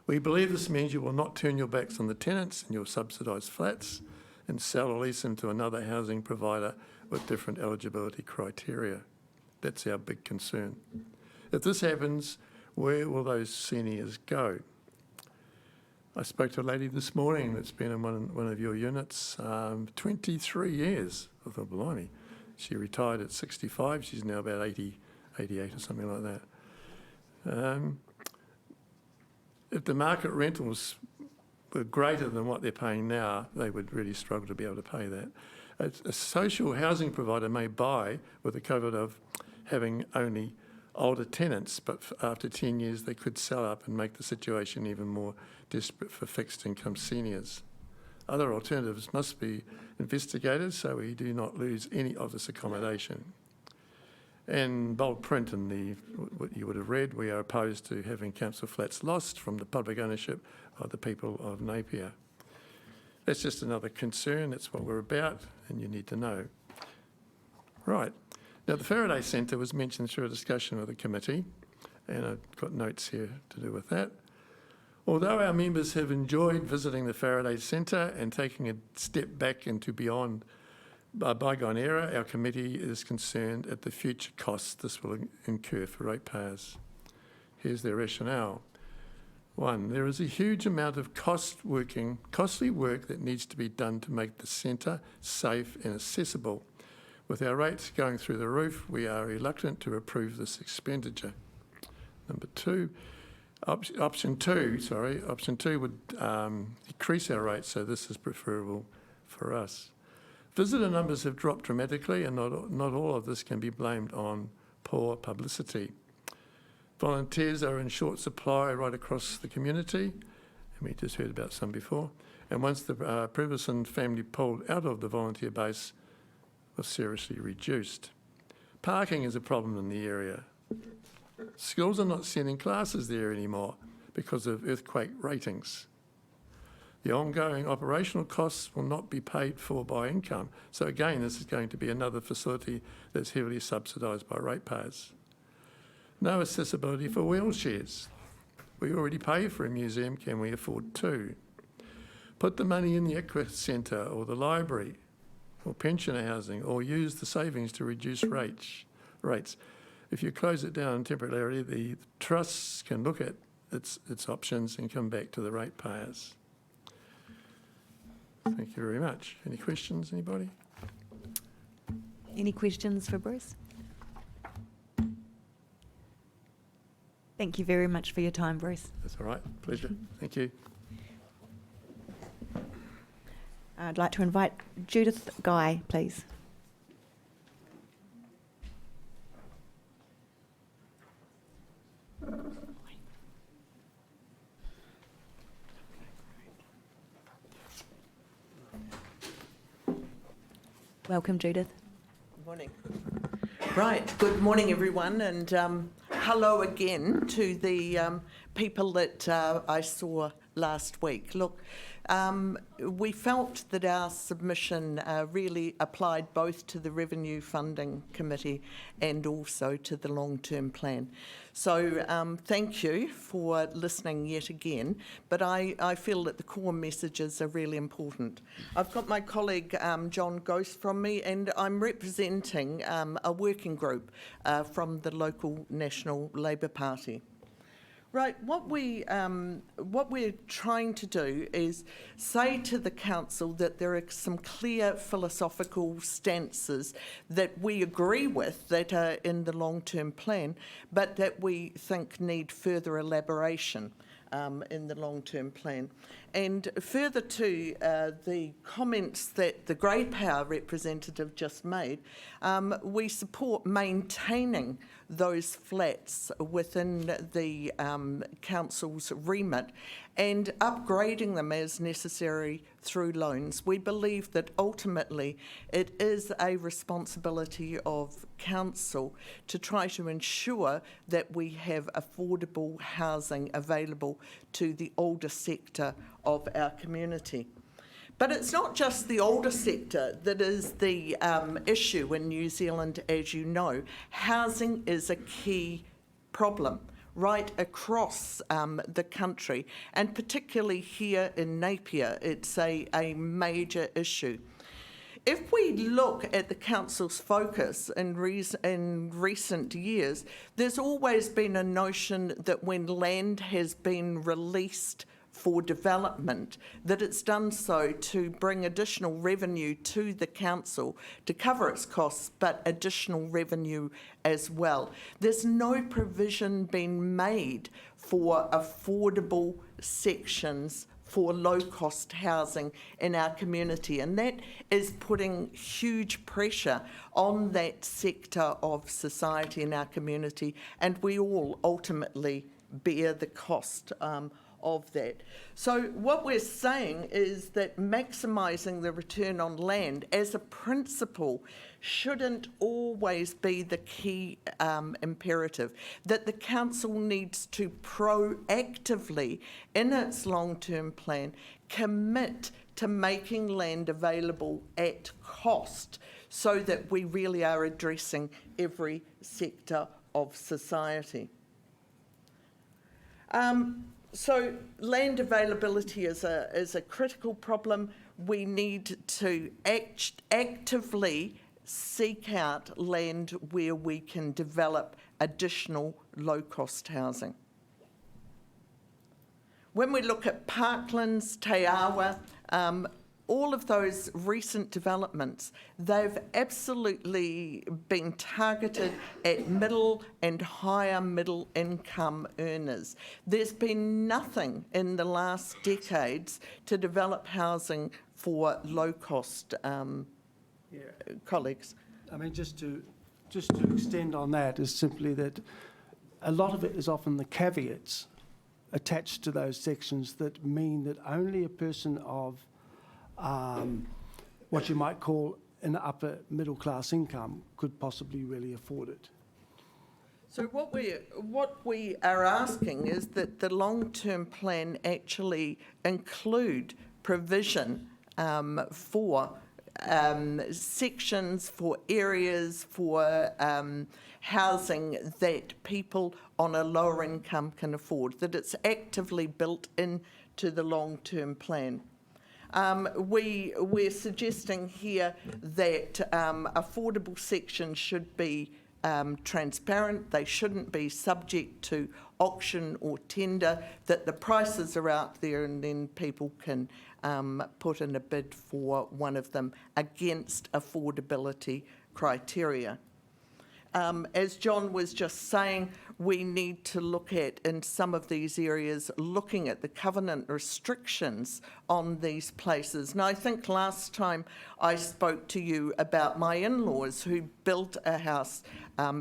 L: We believe this means you will not turn your backs on the tenants in your subsidised flats and sell or lease them to another housing provider with different eligibility criteria. That's our big concern. If this happens, where will those seniors go? I spoke to a lady this morning that's been in one of your units 23 years. I thought, blimey. She retired at 65. She's now about 88 or something like that. If the market rentals were greater than what they're paying now, they would really struggle to be able to pay that. A social housing provider may buy with the cover of having only older tenants, but after 10 years they could sell up and make the situation even more desperate for fixed income seniors. Other alternatives must be investigated so we do not lose any of this accommodation. And bold print in what you would have read, we are opposed to having council flats lost from the public ownership of the people of Napier. That's just another concern. That's what we're about, and you need to know. Right. Now, the Faraday Centre was mentioned through a discussion with the committee, and I've got notes here to do with that. Although our members have enjoyed visiting the Faraday Centre and taking a step back into beyond a bygone era, our committee is concerned at the future costs this will incur for ratepayers. Here's their rationale. 1, there is a huge amount of costly work that needs to be done to make the centre safe and accessible. With our rates going through the roof, we are reluctant to approve this expenditure. Number 2, option two would decrease our rates, so this is preferable for us. Visitor numbers have dropped dramatically, and not all of this can be blamed on poor publicity. Volunteers are in short supply right across the community, and we just heard about some before. And once the Preverson family pulled out of the volunteer base, was seriously reduced. Parking is a problem in the area. Schools are not sending classes there anymore because of earthquake ratings. The ongoing operational costs will not be paid for by income. So again, this is going to be another facility that's heavily subsidised by ratepayers. No accessibility for wheelchairs. We already pay for a museum, can we afford 2? Put the money in the Aqua Centre or the library or pensioner housing, or use the savings to reduce rates. If you close it down temporarily, the trusts can look at its options and come back to the ratepayers. Thank you very much. Any questions, anybody?
E: Any questions for Bruce? Thank you very much for your time, Bruce.
L: That's all right. Pleasure. Thank you.
E: I'd like to invite Judith Guy, please. Welcome, Judith.
M: Good morning. Right, good morning, everyone, and hello again to the people that I saw last week. Look, we felt that our submission really applied both to the Revenue Funding Committee and also to the long-term plan. So thank you for listening yet again, but I feel that the core messages are really important. I've got my colleague John Ghost from me, and I'm representing a working group from the local National Labour Party. Right, what we're trying to do is say to the council that there are some clear philosophical stances that we agree with that are in the long-term plan, but that we think need further elaboration in the long-term plan. And further to the comments that the Grey Power representative just made, we support maintaining those flats within the council's remit and upgrading them as necessary through loans. We believe that ultimately it is a responsibility of council to try to ensure that we have affordable housing available to the older sector of our community. But it's not just the older sector that is the issue in New Zealand, as you know. Housing is a key problem right across the country, and particularly here in Napier, it's a major issue. If we look at the council's focus in recent years, there's always been a notion that when land has been released for development, that it's done so to bring additional revenue to the council to cover its costs, but additional revenue as well. There's no provision being made for affordable sections for low-cost housing in our community, and that is putting huge pressure on that sector of society in our community, and we all ultimately bear the cost of that. So what we're saying is that maximising the return on land as a principle shouldn't always be the key imperative, that the council needs to proactively, in its long-term plan, commit to making land available at cost so that we really are addressing every sector of society. So land availability is a critical problem. We need to actively seek out land where we can develop additional low-cost housing. When we look at Parklands, Te Awa, all of those recent developments, they've absolutely been targeted at middle and higher middle income earners. There's been nothing in the last decades to develop housing for low-cost colleagues.
N: I mean, just to extend on that is simply that a lot of it is often the caveats attached to those sections that mean that only a person of what you might call an upper middle class income could possibly really afford it.
M: So what we are asking is that the long-term plan actually include provision for sections, for areas, for housing that people on a lower income can afford, that it's actively built into the long-term plan. We're suggesting here that affordable sections should be transparent. They shouldn't be subject to auction or tender, that the prices are out there and then people can put in a bid for one of them against affordability criteria. As John was just saying, we need to look at, in some of these areas, looking at the covenant restrictions on these places. And I think last time I spoke to you about my in-laws who built a house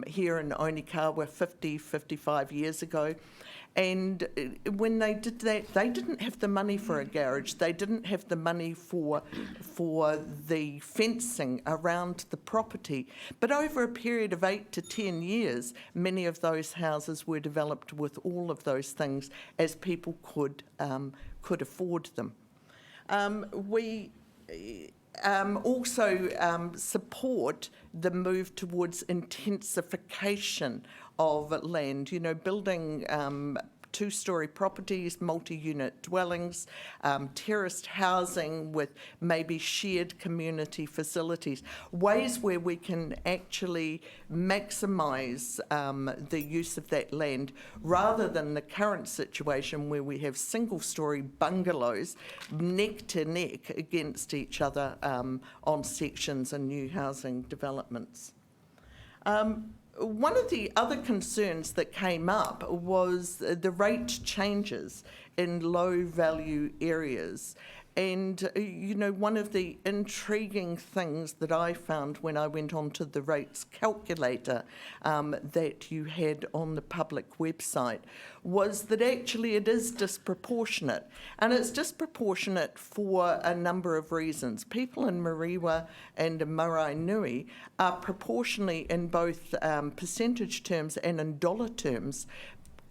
M: here in Onikawa 55 years ago. And when they did that, they didn't have the money for a garage. They didn't have the money for the fencing around the property. But over a period of 8 to 10 years, many of those houses were developed with all of those things as people could afford them. We also support the move towards intensification of land, building two-storey properties, multi-unit dwellings, terraced housing with maybe shared community facilities, ways where we can actually maximise the use of that land rather than the current situation where we have single-storey bungalows neck to neck against each other on sections and new housing developments. One of the other concerns that came up was the rate changes in low-value areas. And, one of the intriguing things that I found when I went onto the rates calculator that you had on the public website was that actually it is disproportionate. And it's disproportionate for a number of reasons. People in Mariwa and Marae Nui are proportionally, in both percentage terms and in dollar terms,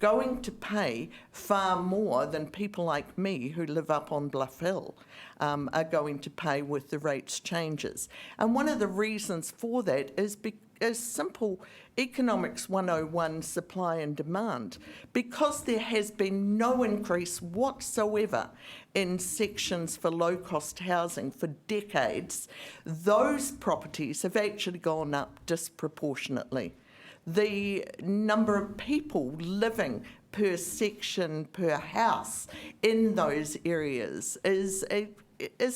M: going to pay far more than people like me who live up on Bluff Hill are going to pay with the rates changes. And one of the reasons for that is simple economics 101, supply and demand. Because there has been no increase whatsoever in sections for low-cost housing for decades, those properties have actually gone up disproportionately. The number of people living per section, per house in those areas is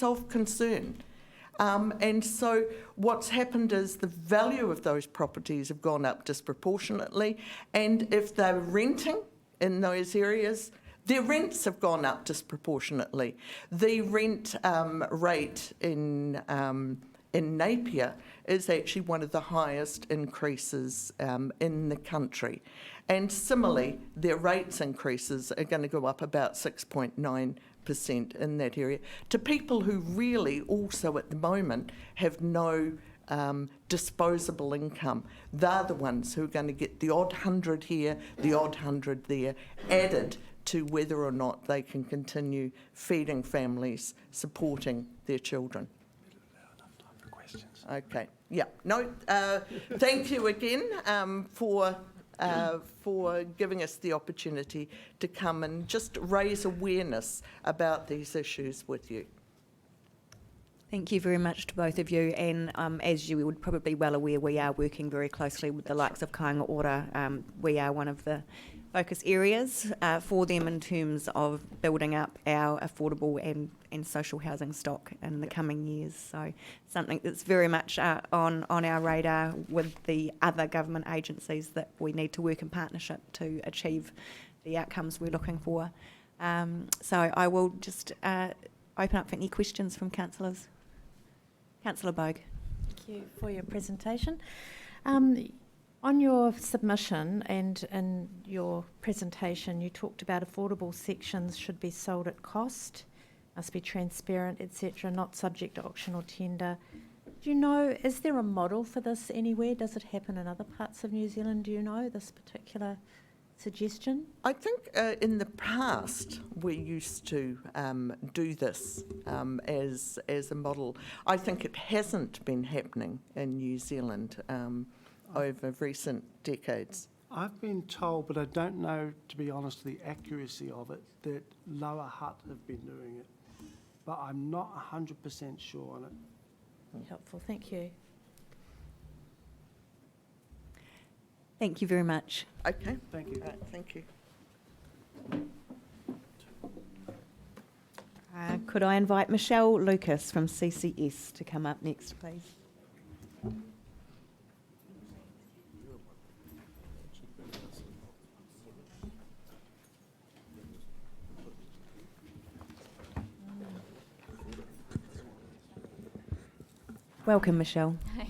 M: of concern. And so what's happened is the value of those properties have gone up disproportionately, and if they're renting in those areas, Their rents have gone up disproportionately. The rent rate in Napier is actually one of the highest increases in the country. And similarly, their rates increases are going to go up about 6.9% in that area to people who really also at the moment have no disposable income. They're the ones who are going to get the odd 100 here, the odd 100 there, added to whether or not they can continue feeding families, supporting their children. Okay. Yeah. No. Thank you again for giving us the opportunity to come and just raise awareness about these issues with you.
E: Thank you very much to both of you, and as you would probably well aware, we are working very closely with the likes of Kāinga Ora. We are one of the focus areas for them in terms of building up our affordable and social housing stock in the coming years. So something that's very much on our radar with the other government agencies that we need to work in partnership to achieve the outcomes we're looking for. So I will just open up for any questions from councillors. Councillor Bogue.
K: Thank you for your presentation. On your submission and in your presentation, you talked about affordable sections should be sold at cost, must be transparent, etc., not subject to auction or tender. Do you know, is there a model for this anywhere? Does it happen in other parts of New Zealand? Do you know this particular suggestion?
M: I think in the past we used to do this as a model. I think it hasn't been happening in New Zealand over recent decades.
N: I've been told, but I don't know, to be honest, the accuracy of it, that Lower Hutt have been doing it. But I'm not 100% sure on it.
K: Helpful, thank you.
E: Thank you very much.
M: Okay.
N: Thank you.
M: Right, thank you.
E: Could I invite Michelle Lucas from CCS to come up next, please? Welcome, Michelle.
O: Hi.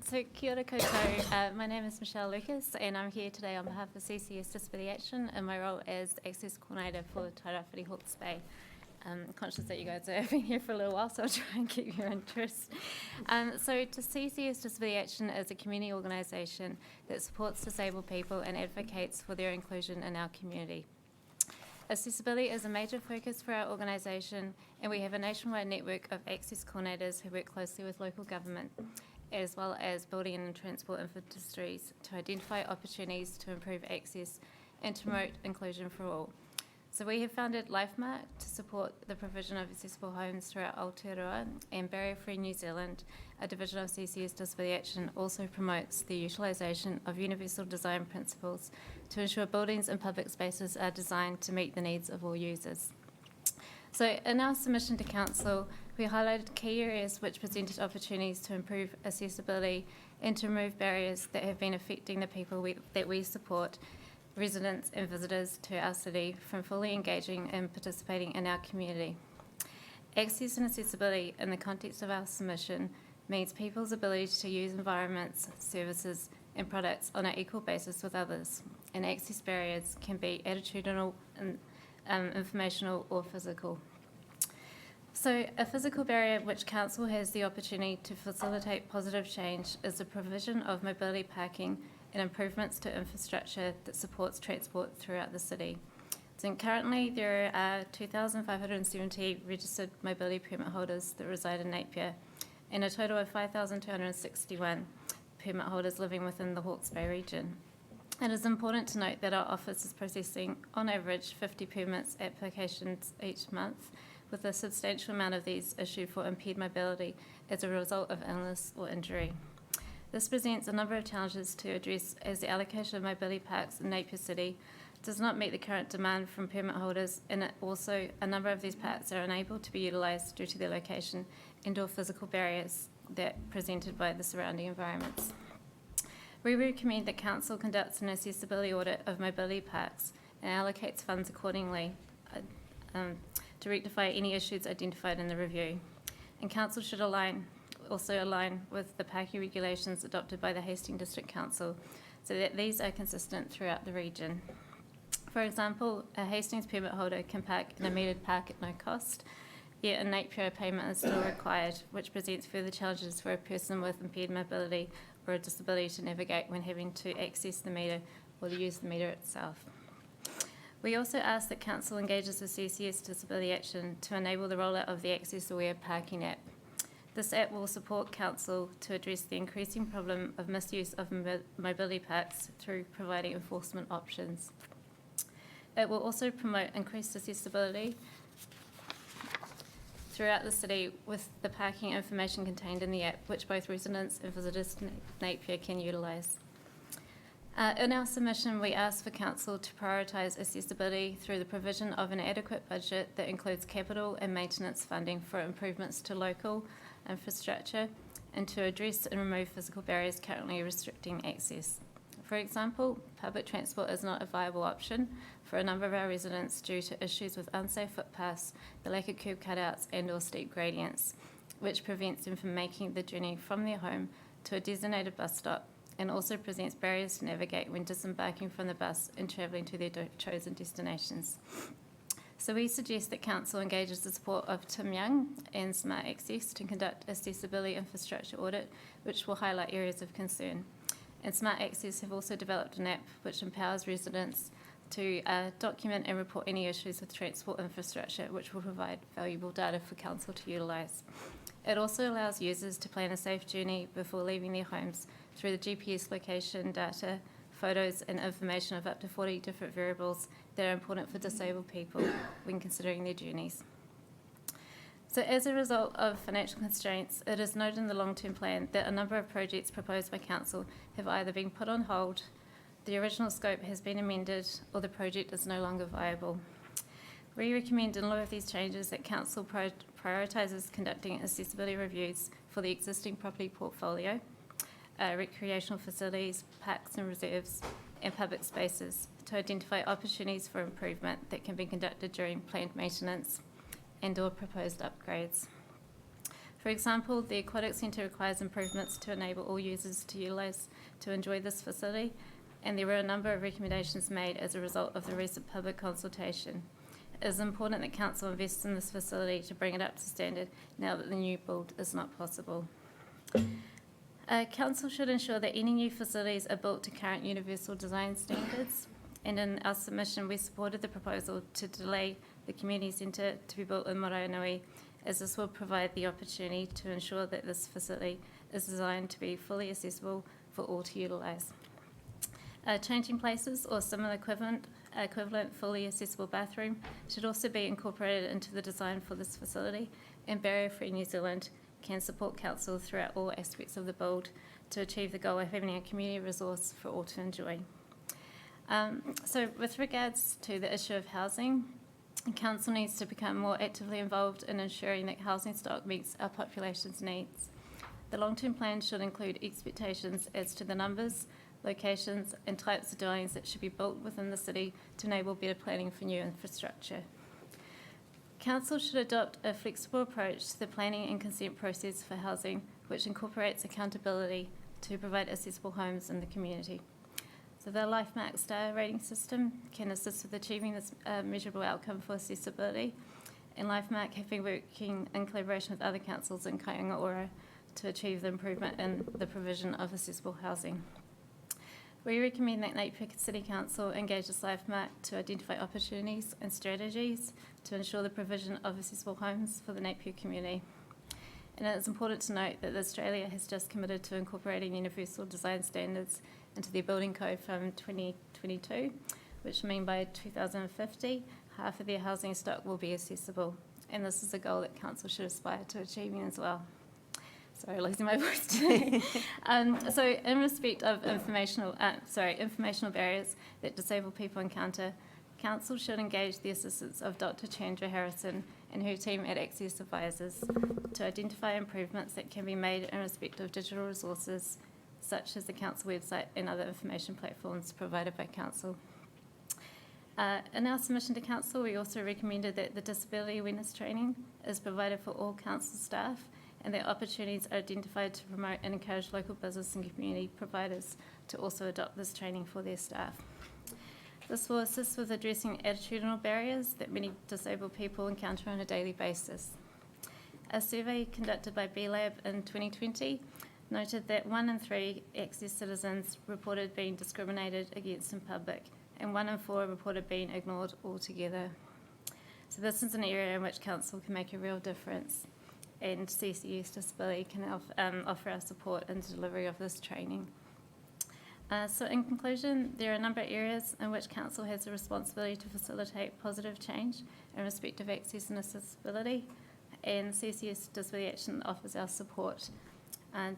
O: So kia ora koutou. My name is Michelle Lucas and I'm here today on behalf of CCS Disability Action in my role as Access Coordinator for Tairāwhiti Hawke's Bay. Conscious that you guys have been here for a little while, so I'll try and keep your interest. So to CCS Disability Action is a community organisation that supports disabled people and advocates for their inclusion in our community. Accessibility is a major focus for our organisation, and we have a nationwide network of access coordinators who work closely with local government, as well as building and transport industries to identify opportunities to improve access and to promote inclusion for all. So we have founded LifeMark to support the provision of accessible homes throughout Aotearoa, and Barrier Free New Zealand, a division of CCS Disability Action, also promotes the utilisation of universal design principles to ensure buildings and public spaces are designed to meet the needs of all users. So in our submission to Council, we highlighted key areas which presented opportunities to improve accessibility and to remove barriers that have been affecting the people that we support, residents and visitors to our city, from fully engaging and participating in our community. Access and accessibility in the context of our submission means people's ability to use environments, services and products on an equal basis with others, and access barriers can be attitudinal, informational or physical. So a physical barrier which Council has the opportunity to facilitate positive change is the provision of mobility parking and improvements to infrastructure that supports transport throughout the city. So currently there are 2,570 registered mobility permit holders that reside in Napier, and a total of 5,261 permit holders living within the Hawke's Bay region. It is important to note that our office is processing on average 50 permits applications each month, with a substantial amount of these issued for impaired mobility as a result of illness or injury. This presents a number of challenges to address, as the allocation of mobility parks in Napier City does not meet the current demand from permit holders, and also a number of these parks are unable to be utilised due to their location and/or physical barriers that are presented by the surrounding environments. We recommend that Council conducts an accessibility audit of mobility parks and allocates funds accordingly to rectify any issues identified in the review. And Council should also align with the parking regulations adopted by the Hastings District Council so that these are consistent throughout the region. For example, a Hastings permit holder can park in a metered park at no cost, yet a Napier payment is still required, which presents further challenges for a person with impaired mobility or a disability to navigate when having to access the meter or use the meter itself. We also ask that Council engages with CCS Disability Action to enable the rollout of the Access Aware Parking app. This app will support Council to address the increasing problem of misuse of mobility parks through providing enforcement options. It will also promote increased accessibility throughout the city with the parking information contained in the app, which both residents and visitors to Napier can utilise. In our submission, we ask for Council to prioritise accessibility through the provision of an adequate budget that includes capital and maintenance funding for improvements to local infrastructure and to address and remove physical barriers currently restricting access. For example, public transport is not a viable option for a number of our residents due to issues with unsafe footpaths, the lack of curb cutouts and or steep gradients, which prevents them from making the journey from their home to a designated bus stop and also presents barriers to navigate when disembarking from the bus and travelling to their chosen destinations. So we suggest that Council engages the support of Tim Young and Smart Access to conduct accessibility infrastructure audit, which will highlight areas of concern. And Smart Access have also developed an app which empowers residents to document and report any issues with transport infrastructure, which will provide valuable data for Council to utilise. It also allows users to plan a safe journey before leaving their homes through the GPS location data, photos and information of up to 40 different variables that are important for disabled people when considering their journeys. So as a result of financial constraints, it is noted in the long-term plan that a number of projects proposed by Council have either been put on hold, the original scope has been amended, or the project is no longer viable. We recommend in lieu of these changes that Council prioritises conducting accessibility reviews for the existing property portfolio, recreational facilities, parks and reserves, and public spaces to identify opportunities for improvement that can be conducted during planned maintenance and or proposed upgrades. For example, the Aquatic Centre requires improvements to enable all users to enjoy this facility, and there were a number of recommendations made as a result of the recent public consultation. It is important that Council invests in this facility to bring it up to standard now that the new build is not possible. Council should ensure that any new facilities are built to current universal design standards, and in our submission we supported the proposal to delay the community centre to be built in Maraenui, as this will provide the opportunity to ensure that this facility is designed to be fully accessible for all to utilise. Changing places or similar equivalent fully accessible bathroom should also be incorporated into the design for this facility, and Barrier Free New Zealand can support Council throughout all aspects of the build to achieve the goal of having a community resource for all to enjoy. So with regards to the issue of housing, Council needs to become more actively involved in ensuring that housing stock meets our population's needs. The long-term plan should include expectations as to the numbers, locations and types of dwellings that should be built within the city to enable better planning for new infrastructure. Council should adopt a flexible approach to the planning and consent process for housing, which incorporates accountability to provide accessible homes in the community. So the LifeMark star rating system can assist with achieving this measurable outcome for accessibility, and LifeMark have been working in collaboration with other councils in Kaingaora to achieve the improvement in the provision of accessible housing. We recommend that Napier City Council engages LifeMark to identify opportunities and strategies to ensure the provision of accessible homes for the Napier community. And it's important to note that Australia has just committed to incorporating universal design standards into their building code from 2022, which mean by 2050, half of their housing stock will be accessible. And this is a goal that Council should aspire to achieving as well. Sorry, losing my voice today. So in respect of informational barriers that disabled people encounter, Council should engage the assistance of Dr. Chandra Harrison and her team at Access Advisors to identify improvements that can be made in respect of digital resources, such as the Council website and other information platforms provided by Council. In our submission to Council, we also recommended that the disability awareness training is provided for all Council staff and that opportunities are identified to promote and encourage local business and community providers to also adopt this training for their staff. This will assist with addressing attitudinal barriers that many disabled people encounter on a daily basis. A survey conducted by B-Lab in 2020 noted that 1 in 3 Access citizens reported being discriminated against in public, and 1 in 4 reported being ignored altogether. So this is an area in which Council can make a real difference, and CCU's Disability can offer our support in the delivery of this training. So in conclusion, there are a number of areas in which Council has a responsibility to facilitate positive change in respect of access and accessibility, and CCU's Disability Action offers our support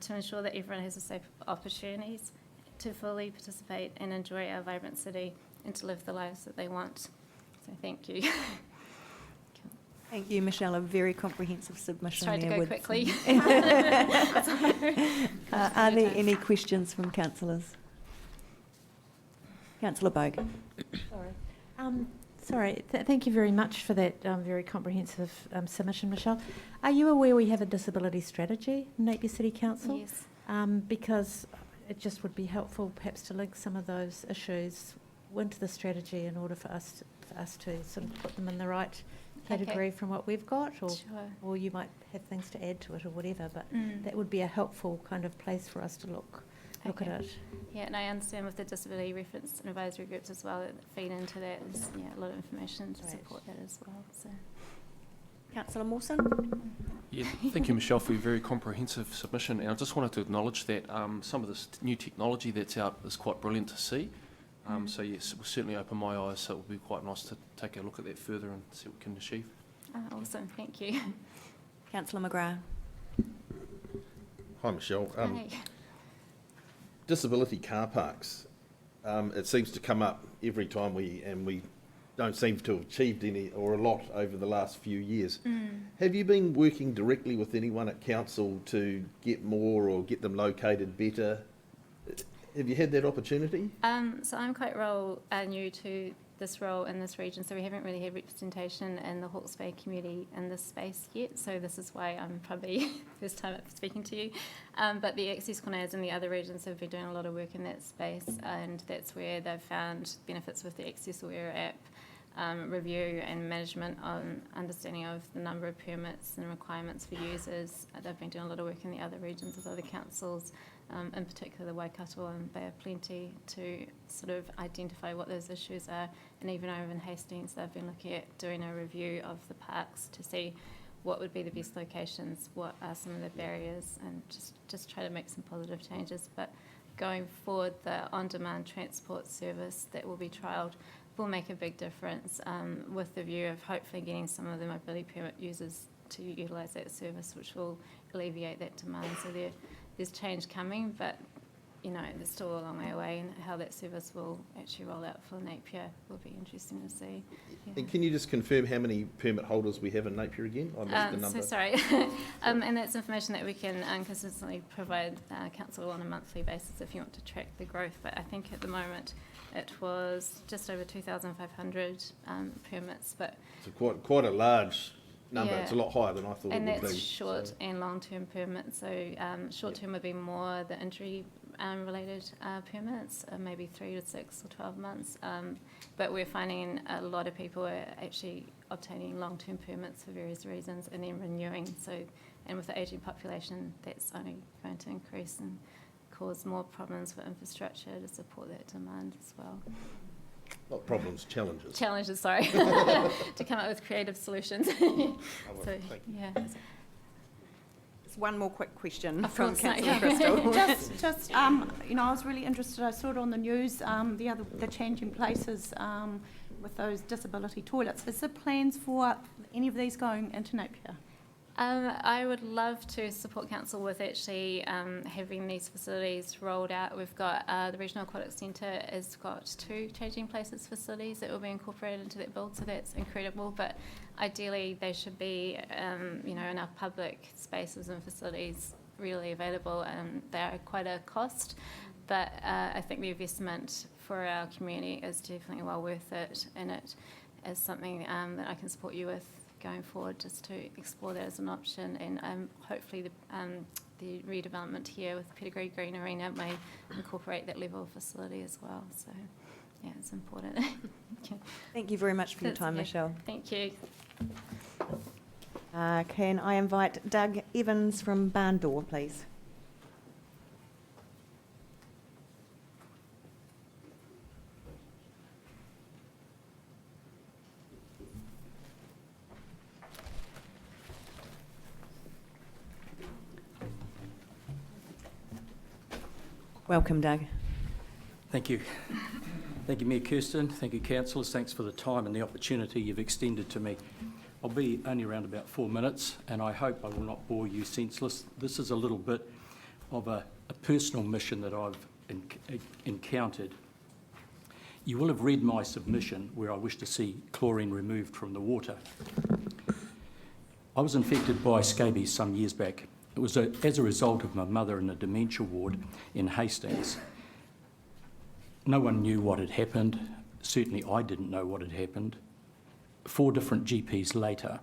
O: to ensure that everyone has a safe opportunities to fully participate and enjoy our vibrant city and to live the lives that they want. So thank you.
E: Thank you, Michelle. A very comprehensive submission.
O: Tried to
E: there
O: go
E: with
O: quickly.
E: Are there any questions from councillors? Councillor Bogue.
K: Sorry, thank you very much for that very comprehensive submission, Michelle. Are you aware we have a disability strategy in Napier City Council?
O: Yes.
K: Because it just would be helpful perhaps to link some of those issues into the strategy in order for us to sort of put them in the right category from what we've got, or you might have things to add to it or whatever, but that would be a helpful kind of place for us to look at it.
O: Yeah, and I understand with the disability reference and advisory groups as well that feed into that. There's a lot of information to support that as well. So,
E: Councillor Mawson.
P: Yeah, thank you, Michelle, for your very comprehensive submission. And I just wanted to acknowledge that some of this new technology that's out is quite brilliant to see. So yes, it will certainly open my eyes. So it will be quite nice to take a look at that further and see what we can achieve.
O: Awesome, thank you.
E: Councillor McGrath.
I: Hi, Michelle.
O: Hi.
I: Disability car parks. It seems to come up every time we don't seem to have achieved any or a lot over the last few years. Have you been working directly with anyone at council to get more or get them located better? Have you had that opportunity?
O: So I'm quite new to this role in this region, so we haven't really had representation in the Hawke's Bay community in this space yet, so this is why I'm probably first time speaking to you. But the Access coordinators in the other regions have been doing a lot of work in that space, and that's where they've found benefits with the Access Aware app, review and management on understanding of the number of permits and requirements for users. They've been doing a lot of work in the other regions with other councils, in particular the Waikato and Bay of Plenty, to sort of identify what those issues are. And even over in Hastings, they've been looking at doing a review of the parks to see what would be the best locations, what are some of the barriers, and just try to make some positive changes. But going forward, the on-demand transport service that will be trialled will make a big difference, with the view of hopefully getting some of the mobility permit users to utilise that service, which will alleviate that demand. So there's change coming, but there's still a long way away, and how that service will actually roll out for Napier will be interesting to see. Yeah.
I: And can you just confirm how many permit holders we have in Napier again? I missed the number.
O: So sorry. And that's information that we can consistently provide council on a monthly basis if you want to track the growth. But I think at the moment it was just over 2,500 permits. But
I: so quite a large number.
O: Yeah.
I: It's a lot higher than I thought
O: and
I: it would be.
O: that's short and long-term permits. So short-term would be more the injury related permits, maybe 3 to 6 or 12 months. But we're finding a lot of people are actually obtaining long-term permits for various reasons and then renewing. So, and with the ageing population, that's only going to increase and cause more problems for infrastructure to support that demand as well.
I: Not problems, challenges.
O: Challenges, sorry. To come up with creative solutions. So, yeah.
A: One more quick question
O: Of
A: from
O: course,
A: Councillor Crystal.
D: just I was really interested. I saw it on the news, the changing places with those disability toilets. Is there plans for any of these going into Napier?
O: I would love to support council with actually having these facilities rolled out. We've got the Regional Aquatic Centre has got 2 changing places facilities that will be incorporated into that build, so that's incredible. But ideally, they should be, in our public spaces and facilities really available. They are quite a cost, but I think the investment for our community is definitely well worth it, and it is something that I can support you with going forward, just to explore that as an option, and hopefully the redevelopment here with Pedigree Green Arena may incorporate that level of facility as well. So, yeah, it's important. Okay.
E: Thank you very much for your time,
O: Yeah,
E: Michelle.
O: Thank you.
E: Can I invite Doug Evans from Barn Door, please? Welcome, Doug.
Q: Thank you. Thank you, Mayor Kirsten. Thank you, councillors. Thanks for the time and the opportunity you've extended to me. I'll be only around about 4 minutes, and I hope I will not bore you senseless. This is a little bit of a personal mission that I've encountered. You will have read my submission where I wish to see chlorine removed from the water. I was infected by scabies some years back. It was as a result of my mother in a dementia ward in Hastings. No one knew what had happened. Certainly I didn't know what had happened. 4 different GPs later,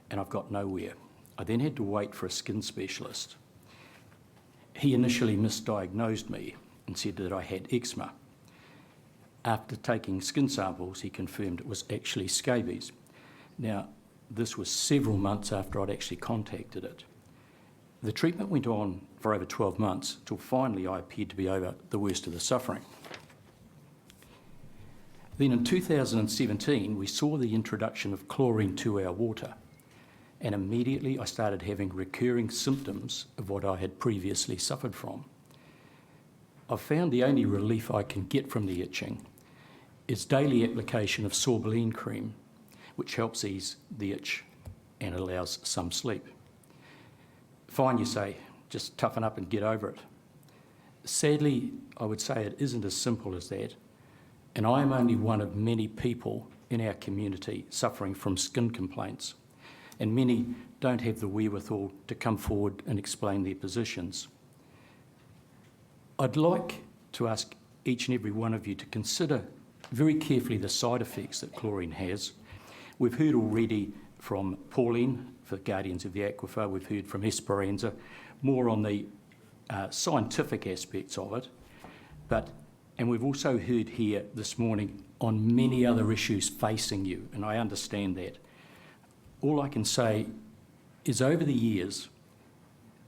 Q: and I've got nowhere. I then had to wait for a skin specialist. He initially misdiagnosed me and said that I had eczema. After taking skin samples, he confirmed it was actually scabies. Now, this was several months after I'd actually contacted it. The treatment went on for over 12 months, till finally I appeared to be over the worst of the suffering. Then in 2017, we saw the introduction of chlorine to our water, and immediately I started having recurring symptoms of what I had previously suffered from. I've found the only relief I can get from the itching is daily application of sorbeline cream, which helps ease the itch and allows some sleep. Fine, you say, just toughen up and get over it. Sadly, I would say it isn't as simple as that, and I am only one of many people in our community suffering from skin complaints, and many don't have the wherewithal to come forward and explain their positions. I'd like to ask each and every one of you to consider very carefully the side effects that chlorine has. We've heard already from Pauline for Guardians of the Aquifer, we've heard from Esperanza, more on the scientific aspects of it, and we've also heard here this morning on many other issues facing you, and I understand that. All I can say is over the years,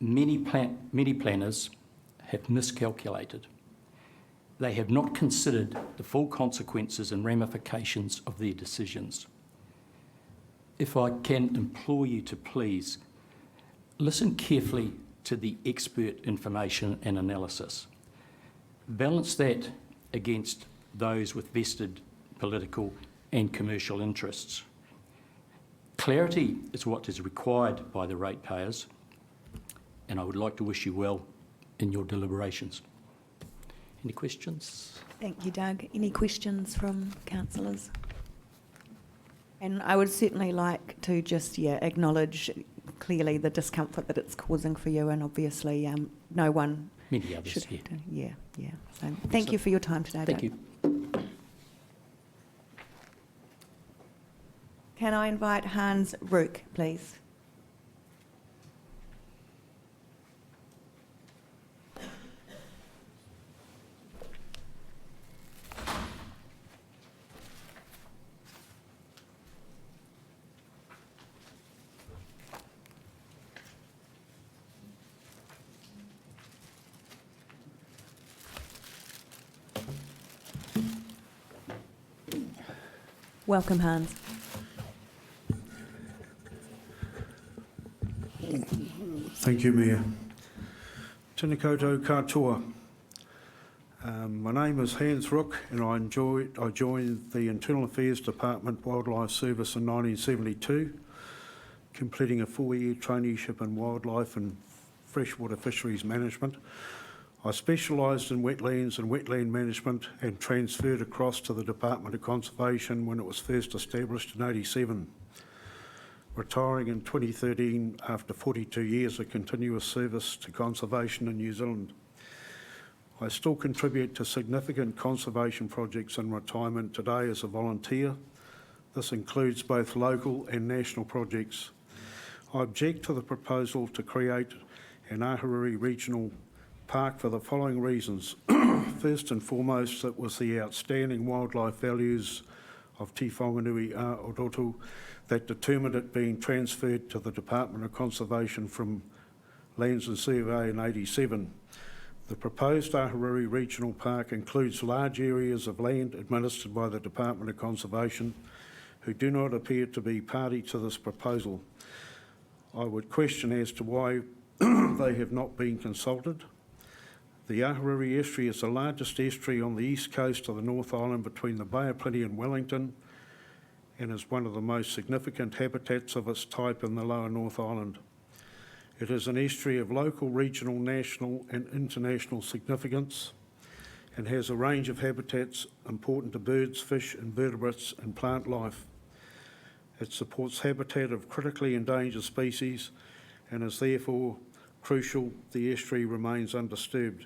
Q: many planners have miscalculated. They have not considered the full consequences and ramifications of their decisions. If I can implore you to please listen carefully to the expert information and analysis. Balance that against those with vested political and commercial interests. Clarity is what is required by the ratepayers, and I would like to wish you well in your deliberations. Any questions?
E: Thank you, Doug. Any questions from councillors? And I would certainly like to just acknowledge clearly the discomfort that it's causing for you, and obviously no one
Q: many others
E: should.
Q: Yeah.
E: Yeah. So thank you for your time today.
Q: Thank
E: Doug.
Q: you.
E: Can I invite Hans Rook, please? Welcome, Hans.
R: Thank you, Mayor. Tēnā koutou katoa. My name is Hans Rook, and I joined the Internal Affairs Department Wildlife Service in 1972, completing a 4-year traineeship in wildlife and freshwater fisheries management. I specialised in wetlands and wetland management and transferred across to the Department of Conservation when it was first established in 1987. Retiring in 2013 after 42 years of continuous service to conservation in New Zealand. I still contribute to significant conservation projects in retirement today as a volunteer. This includes both local and national projects. I object to the proposal to create an Ahuriri Regional Park for the following reasons. First and foremost, it was the outstanding wildlife values of Te Whanganui a Oroto that determined it being transferred to the Department of Conservation from Lands and Survey in '87. The proposed Ahuriri Regional Park includes large areas of land administered by the Department of Conservation who do not appear to be party to this proposal. I would question as to why they have not been consulted. The Ahuriri estuary is the largest estuary on the east coast of the North Island between the Bay of Plenty and Wellington, and is one of the most significant habitats of its type in the lower North Island. It is an estuary of local, regional, national and international significance and has a range of habitats important to birds, fish, invertebrates and plant life. It supports habitat of critically endangered species and is therefore crucial the estuary remains undisturbed.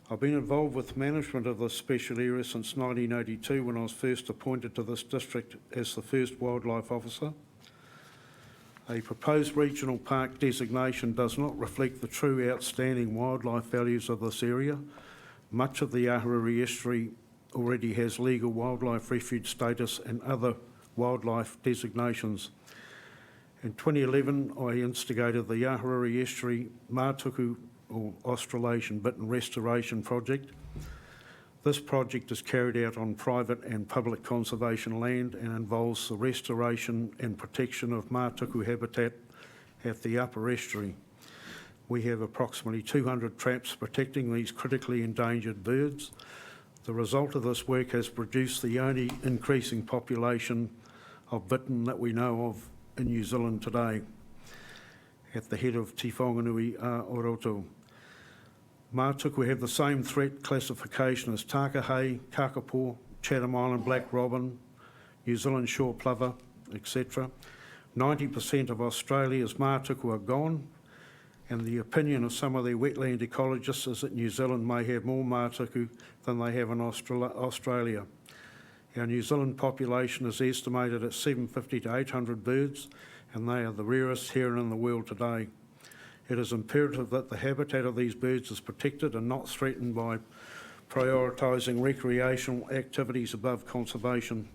R: I've been involved with management of this special area since 1982 when I was first appointed to this district as the first wildlife officer. A proposed regional park designation does not reflect the true outstanding wildlife values of this area. Much of the Ahuriri estuary already has legal wildlife refuge status and other wildlife designations. In 2011, I instigated the Ahuriri Estuary Mātuku or Australasian Bit and Restoration Project. This project is carried out on private and public conservation land and involves the restoration and protection of Mātuku habitat at the upper estuary. We have approximately 200 traps protecting these critically endangered birds. The result of this work has produced the only increasing population of bittern that we know of in New Zealand today, at the head of Te Whanganui a Oroto. Mātuku have the same threat classification as takahe, kakapo, Chatham Island black robin, New Zealand shore plover, etc. 90% of Australia's Mātuku are gone, and the opinion of some of their wetland ecologists is that New Zealand may have more Mātuku than they have in Australia. Our New Zealand population is estimated at 750 to 800 birds, and they are the rarest heron in the world today. It is imperative that the habitat of these birds is protected and not threatened by prioritising recreational activities above conservation.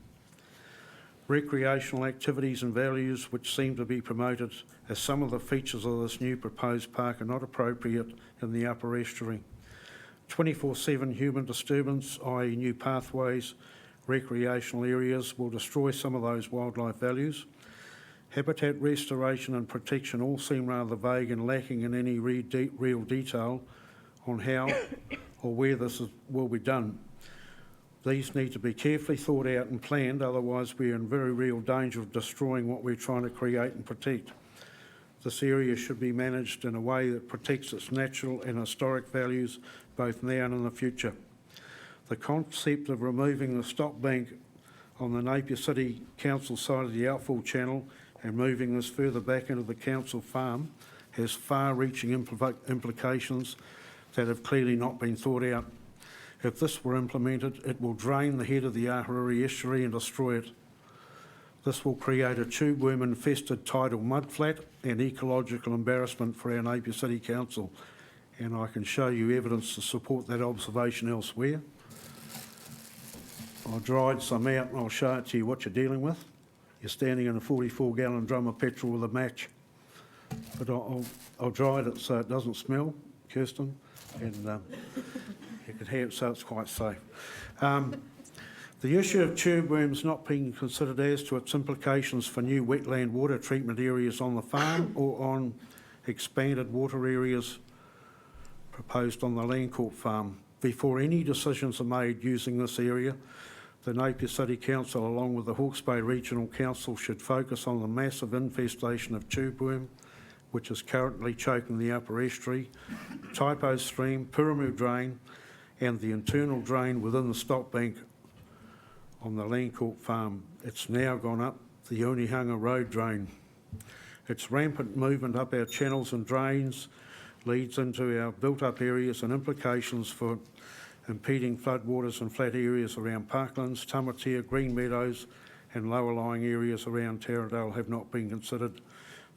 R: Recreational activities and values which seem to be promoted as some of the features of this new proposed park are not appropriate in the upper estuary. 24/7 human disturbance, i.e. new pathways, recreational areas, will destroy some of those wildlife values. Habitat restoration and protection all seem rather vague and lacking in any real detail on how or where this will be done. These need to be carefully thought out and planned, otherwise we are in very real danger of destroying what we're trying to create and protect. This area should be managed in a way that protects its natural and historic values both now and in the future. The concept of removing the stop bank on the Napier City Council side of the outfall channel and moving this further back into the council farm has far-reaching implications that have clearly not been thought out. If this were implemented, it will drain the head of the Ahuriri estuary and destroy it. This will create a tube worm-infested tidal mudflat and ecological embarrassment for our Napier City Council, and I can show you evidence to support that observation elsewhere. I dried some out and I'll show it to you what you're dealing with. You're standing in a 44-gallon drum of petrol with a match. But I'll dry it so it doesn't smell, Kirsten, and you can have it so it's quite safe. The issue of tube worms not being considered as to its implications for new wetland water treatment areas on the farm or on expanded water areas proposed on the Landcorp farm. Before any decisions are made using this area, the Napier City Council, along with the Hawke's Bay Regional Council, should focus on the massive infestation of tube worm, which is currently choking the upper estuary, Taipo Stream, Puramu Drain, and the internal drain within the stop bank on the Landcorp farm. It's now gone up the Unihanga Road drain. Its rampant movement up our channels and drains leads into our built-up areas and implications for impeding floodwaters and flat areas around parklands, tamatea, green meadows and lower-lying areas around Taradale have not been considered.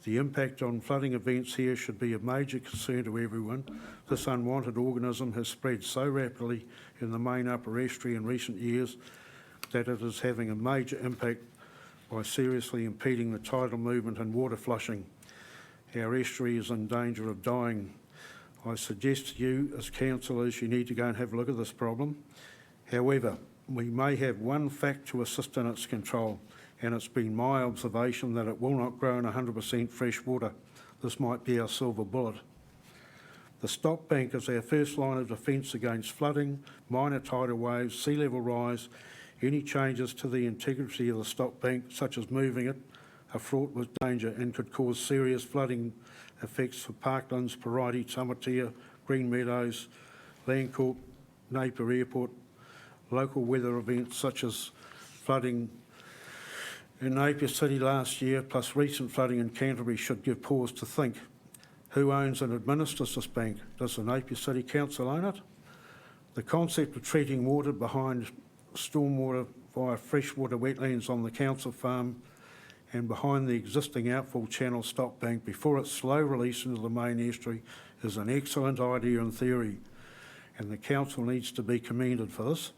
R: The impact on flooding events here should be a major concern to everyone. This unwanted organism has spread so rapidly in the main upper estuary in recent years that it is having a major impact by seriously impeding the tidal movement and water flushing. Our estuary is in danger of dying. I suggest to you as councillors you need to go and have a look at this problem. However, we may have one fact to assist in its control, and it's been my observation that it will not grow in 100% fresh water. This might be our silver bullet. The stop bank is our first line of defence against flooding, minor tidal waves, sea level rise. Any changes to the integrity of the stop bank, such as moving it, are fraught with danger and could cause serious flooding effects for parklands, Faraday, Tamatea, Green Meadows, Landcourt, Napier Airport. Local weather events such as flooding in Napier City last year, plus recent flooding in Canterbury, should give pause to think. Who owns and administers this bank? Does the Napier City Council own it? The concept of treating water behind stormwater via freshwater wetlands on the council farm and behind the existing outfall channel stop bank before its slow release into the main estuary is an excellent idea in theory, and the council needs to be commended for this.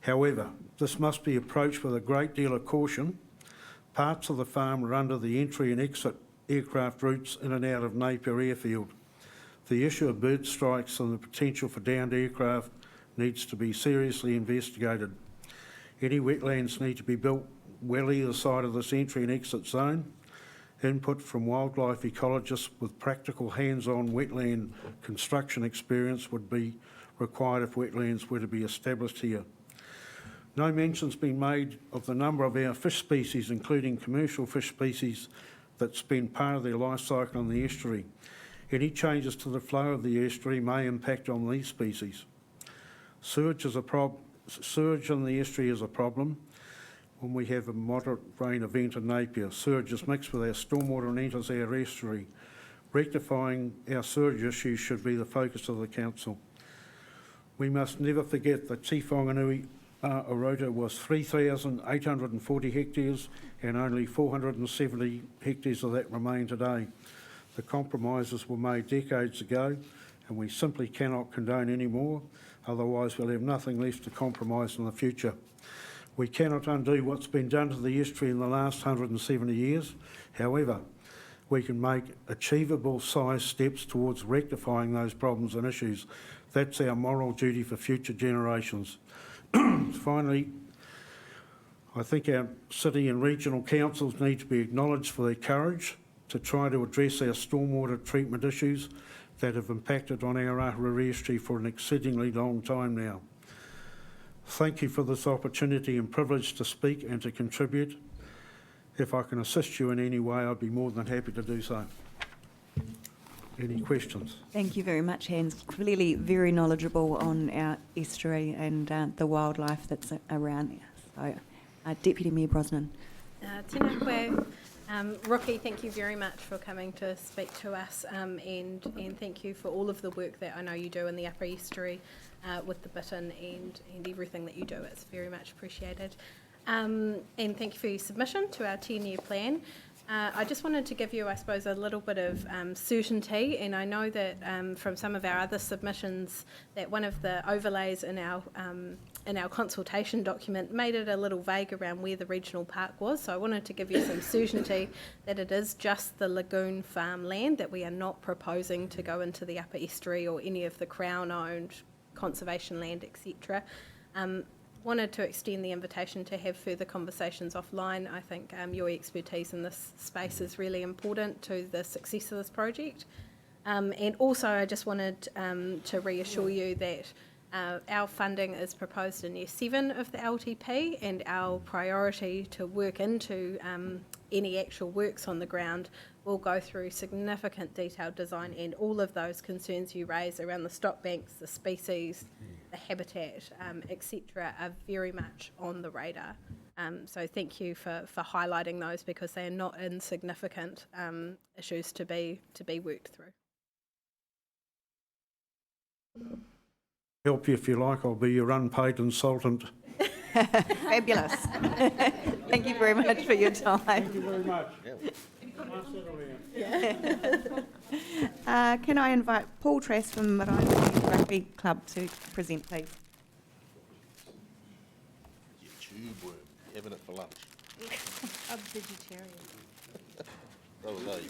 R: However, this must be approached with a great deal of caution. Parts of the farm are under the entry and exit aircraft routes in and out of Napier Airfield. The issue of bird strikes and the potential for downed aircraft needs to be seriously investigated. Any wetlands need to be built well either side of this entry and exit zone. Input from wildlife ecologists with practical hands-on wetland construction experience would be required if wetlands were to be established here. No mention's been made of the number of our fish species, including commercial fish species, that spend part of their life cycle in the estuary. Any changes to the flow of the estuary may impact on these species. Sewage in the estuary is a problem. When we have a moderate rain event in Napier, sewage is mixed with our stormwater and enters our estuary. Rectifying our sewage issues should be the focus of the council. We must never forget that Te Whanganui Orota was 3,840 hectares and only 470 hectares of that remain today. The compromises were made decades ago and we simply cannot condone any more, otherwise we'll have nothing left to compromise in the future. We cannot undo what's been done to the estuary in the last 170 years. However, we can make achievable size steps towards rectifying those problems and issues. That's our moral duty for future generations. Finally, I think our city and regional councils need to be acknowledged for their courage to try to address our stormwater treatment issues that have impacted on our Ahura estuary for an exceedingly long time now. Thank you for this opportunity and privilege to speak and to contribute. If I can assist you in any way, I'd be more than happy to do so. Any questions?
E: Thank you very much, Hans. Clearly very knowledgeable on our estuary and the wildlife that's around there. So, Deputy Mayor Brosnan.
S: Tēnā koe. Rocky, thank you very much for coming to speak to us and thank you for all of the work that I know you do in the upper estuary with the bittern and everything that you do. It's very much appreciated. And thank you for your submission to our 10-year plan. I just wanted to give you, I suppose, a little bit of certainty, and I know that from some of our other submissions that one of the overlays in our consultation document made it a little vague around where the regional park was, so I wanted to give you some certainty that it is just the lagoon farmland, that we are not proposing to go into the upper estuary or any of the Crown-owned conservation land, etc. Wanted to extend the invitation to have further conversations offline. I think your expertise in this space is really important to the success of this project. And also I just wanted to reassure you that our funding is proposed in Year 7 of the LTP, and our priority to work into any actual works on the ground will go through significant detailed design, and all of those concerns you raise around the stock banks, the species, the habitat, etc. are very much on the radar. So thank you for highlighting those, because they are not insignificant issues to be worked through.
R: Help you if you like. I'll be your unpaid consultant.
E: Fabulous. Thank you very much for your time.
R: Thank you very much.
A: Can I invite Paul Trass from Faraday Rugby Club to present, please?
I: You tube worm, having it for lunch.
K: I'm vegetarian.
I: So are they.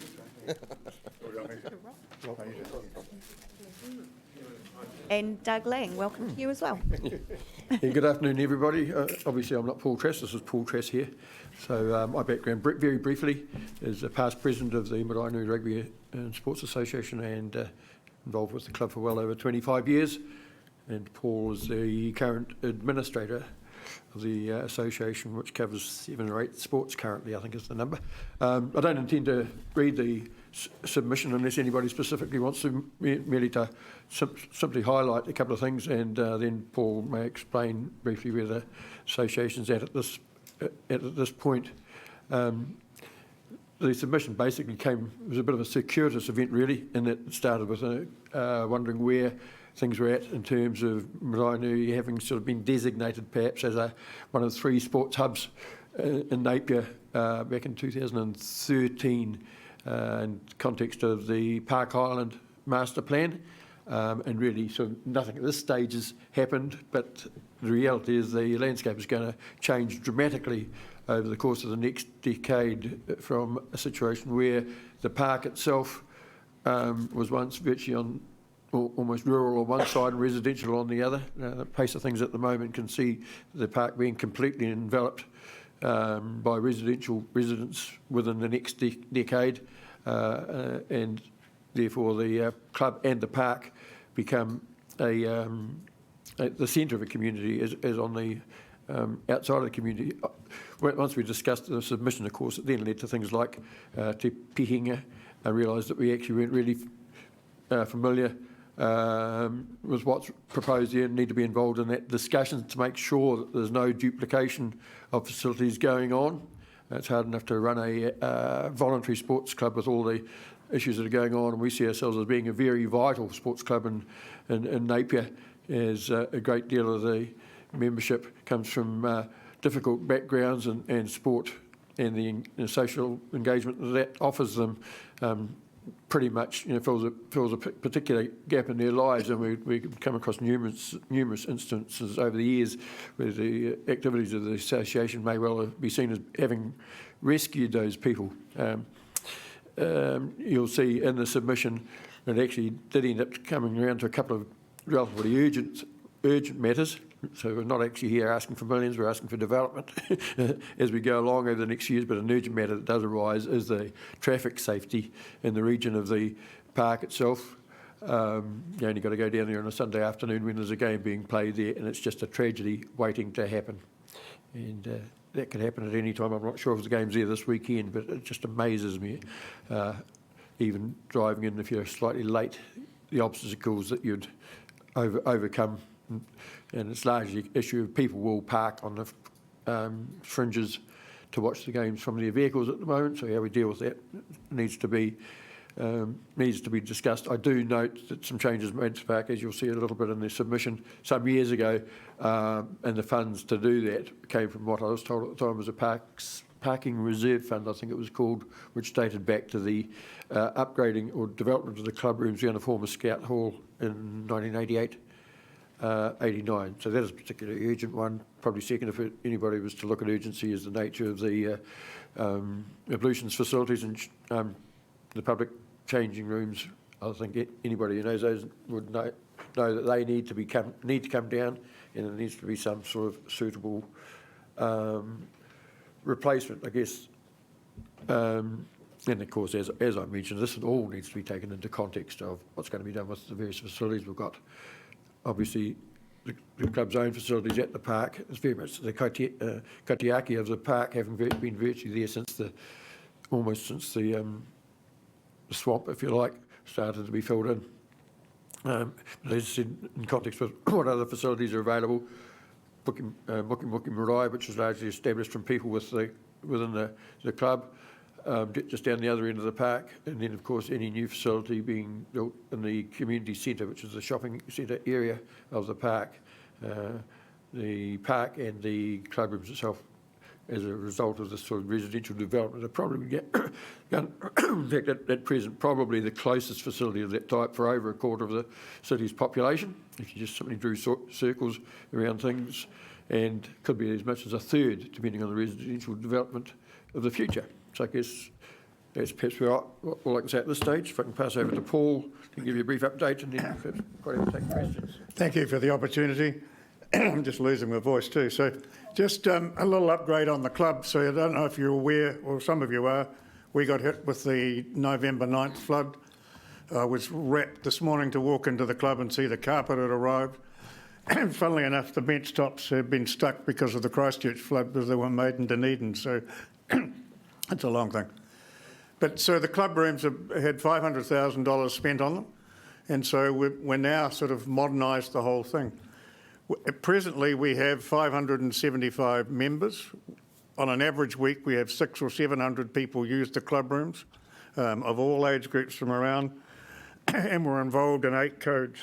A: And Doug Lang, welcome to you as well.
T: Yeah, good afternoon, everybody. Obviously, I'm not Paul Trass. This is Paul Trass here. So my background, very briefly, is a past president of the Maraenui Rugby and Sports Association and involved with the club for well over 25 years. And Paul is the current administrator of the association, which covers 7 or 8 sports currently, I think is the number. I don't intend to read the submission unless anybody specifically wants to, merely to simply highlight a couple of things, and then Paul may explain briefly where the association's at this point. The submission basically was a bit of a circuitous event really, in that it started with wondering where things were at in terms of Maraenui having sort of been designated perhaps as one of the 3 sports hubs in Napier back in 2013 in context of the Park Island Master Plan. And really, so nothing at this stage has happened, but the reality is the landscape is going to change dramatically over the course of the next decade, from a situation where the park itself was once virtually on almost rural on one side and residential on the other. The pace of things at the moment can see the park being completely enveloped by residents within the next decade, and therefore the club and the park become the centre of a community as on the outside of the community. Once we discussed the submission, of course, it then led to things like Te Pihinga. I realised that we actually weren't really familiar with what's proposed here and need to be involved in that discussion to make sure that there's no duplication of facilities going on. It's hard enough to run a voluntary sports club with all the issues that are going on, and we see ourselves as being a very vital sports club in Napier, as a great deal of the membership comes from difficult backgrounds and sport and the social engagement that offers them pretty much fills a particular gap in their lives. And we come across numerous instances over the years where the activities of the association may well be seen as having rescued those people. You'll see in the submission it actually did end up coming around to a couple of relatively urgent matters. So we're not actually here asking for millions, we're asking for development as we go along over the next years, but an urgent matter that does arise is the traffic safety in the region of the park itself. You only got to go down there on a Sunday afternoon when there's a game being played there, and it's just a tragedy waiting to happen. And that could happen at any time. I'm not sure if the game's there this weekend, but it just amazes me, even driving in if you're slightly late, the obstacles that you'd overcome. And it's largely an issue of people will park on the fringes to watch the games from their vehicles at the moment. So how we deal with that needs to be discussed. I do note that some changes made to the park, as you'll see a little bit in the submission, some years ago, and the funds to do that came from what I was told at the time was a parking reserve fund, I think it was called, which dated back to the upgrading or development of the club rooms around the former Scout Hall in 1988. 89. So that is a particularly urgent one. Probably second, if anybody was to look at urgency, is the nature of the ablutions facilities and the public changing rooms. I think anybody who knows those would know that they need to come down, and there needs to be some sort of suitable replacement, I guess. And of course, as I mentioned, this all needs to be taken into context of what's going to be done with the various facilities we've got. Obviously, the club's own facilities at the park is very much the kaitiaki of the park, having been virtually there since almost since the swamp, if you like, started to be filled in. As I said, in context with what other facilities are available, Muki Marae, which is largely established from people within the club, just down the other end of the park, and then, of course, any new facility being built in the community centre, which is the shopping centre area of the park. The park and the clubrooms itself, as a result of this sort of residential development, are probably in fact, at present, probably the closest facility of that type for over a quarter of the city's population, if you just simply drew circles around things, and could be as much as a third, depending on the residential development of the future. So I guess that's perhaps all I can say at this stage. If I can pass over to Paul to give you a brief update, and then perhaps quite able to take questions.
R: Thank you for the opportunity. I'm just losing my voice too. So just a little upgrade on the club. So I don't know if you're aware, or some of you are, we got hit with the November 9th flood. I was rapt this morning to walk into the club and see the carpet had arrived. And funnily enough, the bench tops had been stuck because of the Christchurch flood, because they were made in Dunedin. So it's a long thing. But so the club rooms have had $500,000 spent on them. And so we're now sort of modernised the whole thing. Presently, we have 575 members. On an average week, we have 600 or 700 people use the club rooms of all age groups from around, and we're involved in 8 codes.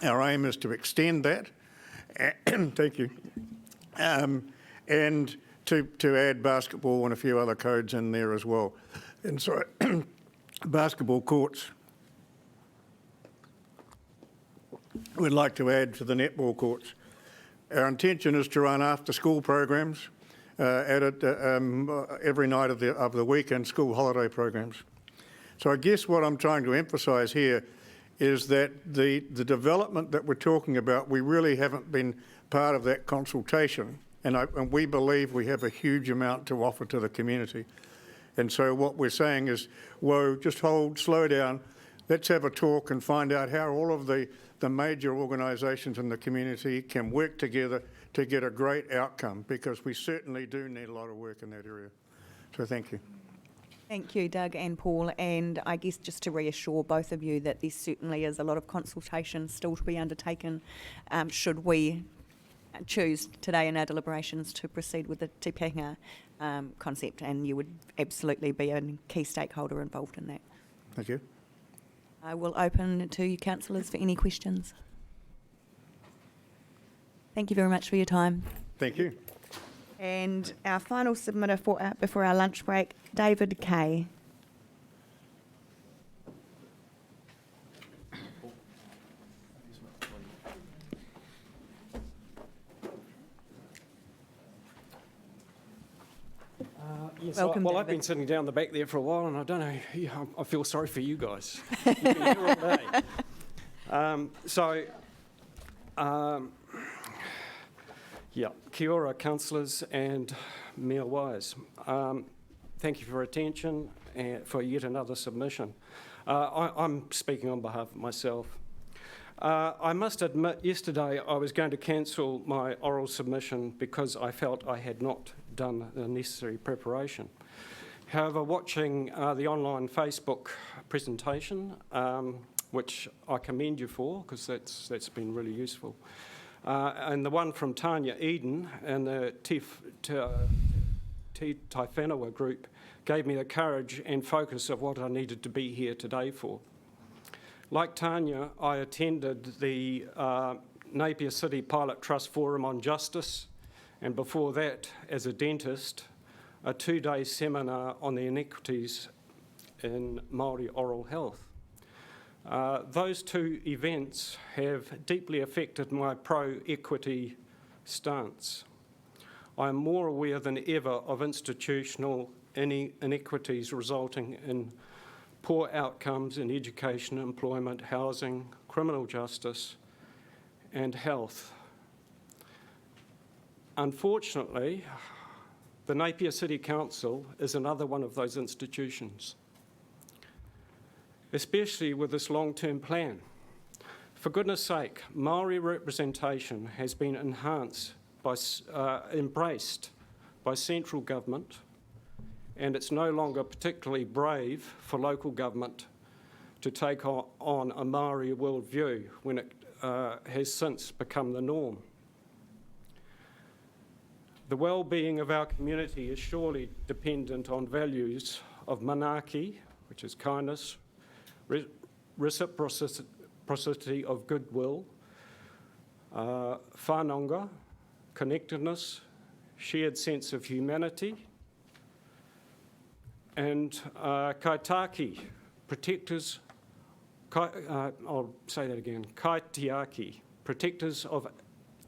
R: Our aim is to extend that, thank you, and to add basketball and a few other codes in there as well. And so basketball courts, we'd like to add to the netball courts. Our intention is to run after-school programs at it every night of the week, and school holiday programs. So I guess what I'm trying to emphasise here is that the development that we're talking about, we really haven't been part of that consultation, and we believe we have a huge amount to offer to the community. And so what we're saying is, whoa, just hold, slow down, let's have a talk and find out how all of the major organisations in the community can work together to get a great outcome, because we certainly do need a lot of work in that area. So thank you.
E: Thank you, Doug and Paul. And I guess just to reassure both of you that there certainly is a lot of consultation still to be undertaken should we choose today in our deliberations to proceed with the Te Pēhanga concept, and you would absolutely be a key stakeholder involved in that.
R: Thank you.
E: I will open to you councillors for any questions. Thank you very much for your time.
R: Thank you.
E: And our final submitter before our lunch break, David Kay.
U: Yes,
E: Welcome,
U: well,
E: David.
U: I've been sitting down the back there for a while, and I don't know, I feel sorry for you guys. You've been here all day. Yeah, kia ora, councillors and Mayor Wise. Thank you for your attention and for yet another submission. I'm speaking on behalf of myself. I must admit, yesterday I was going to cancel my oral submission because I felt I had not done the necessary preparation. However, watching the online Facebook presentation, which I commend you for, because that's been really useful, and the one from Tanya Eden and the Te Whenua group gave me the courage and focus of what I needed to be here today for. Like Tanya, I attended the Napier City Pilot Trust Forum on Justice, and before that, as a dentist, a 2-day seminar on the inequities in Māori oral health. Those 2 events have deeply affected my pro-equity stance. I am more aware than ever of institutional inequities resulting in poor outcomes in education, employment, housing, criminal justice, and health. Unfortunately, the Napier City Council is another one of those institutions, especially with this long-term plan. For goodness sake, Māori representation has been embraced by central government, and it's no longer particularly brave for local government to take on a Māori worldview when it has since become the norm. The well-being of our community is surely dependent on values of manaki, which is kindness, reciprocity of goodwill, whanonga, connectedness, shared sense of humanity, and kaitaki, protectors, I'll say that again, kaitiaki, protectors of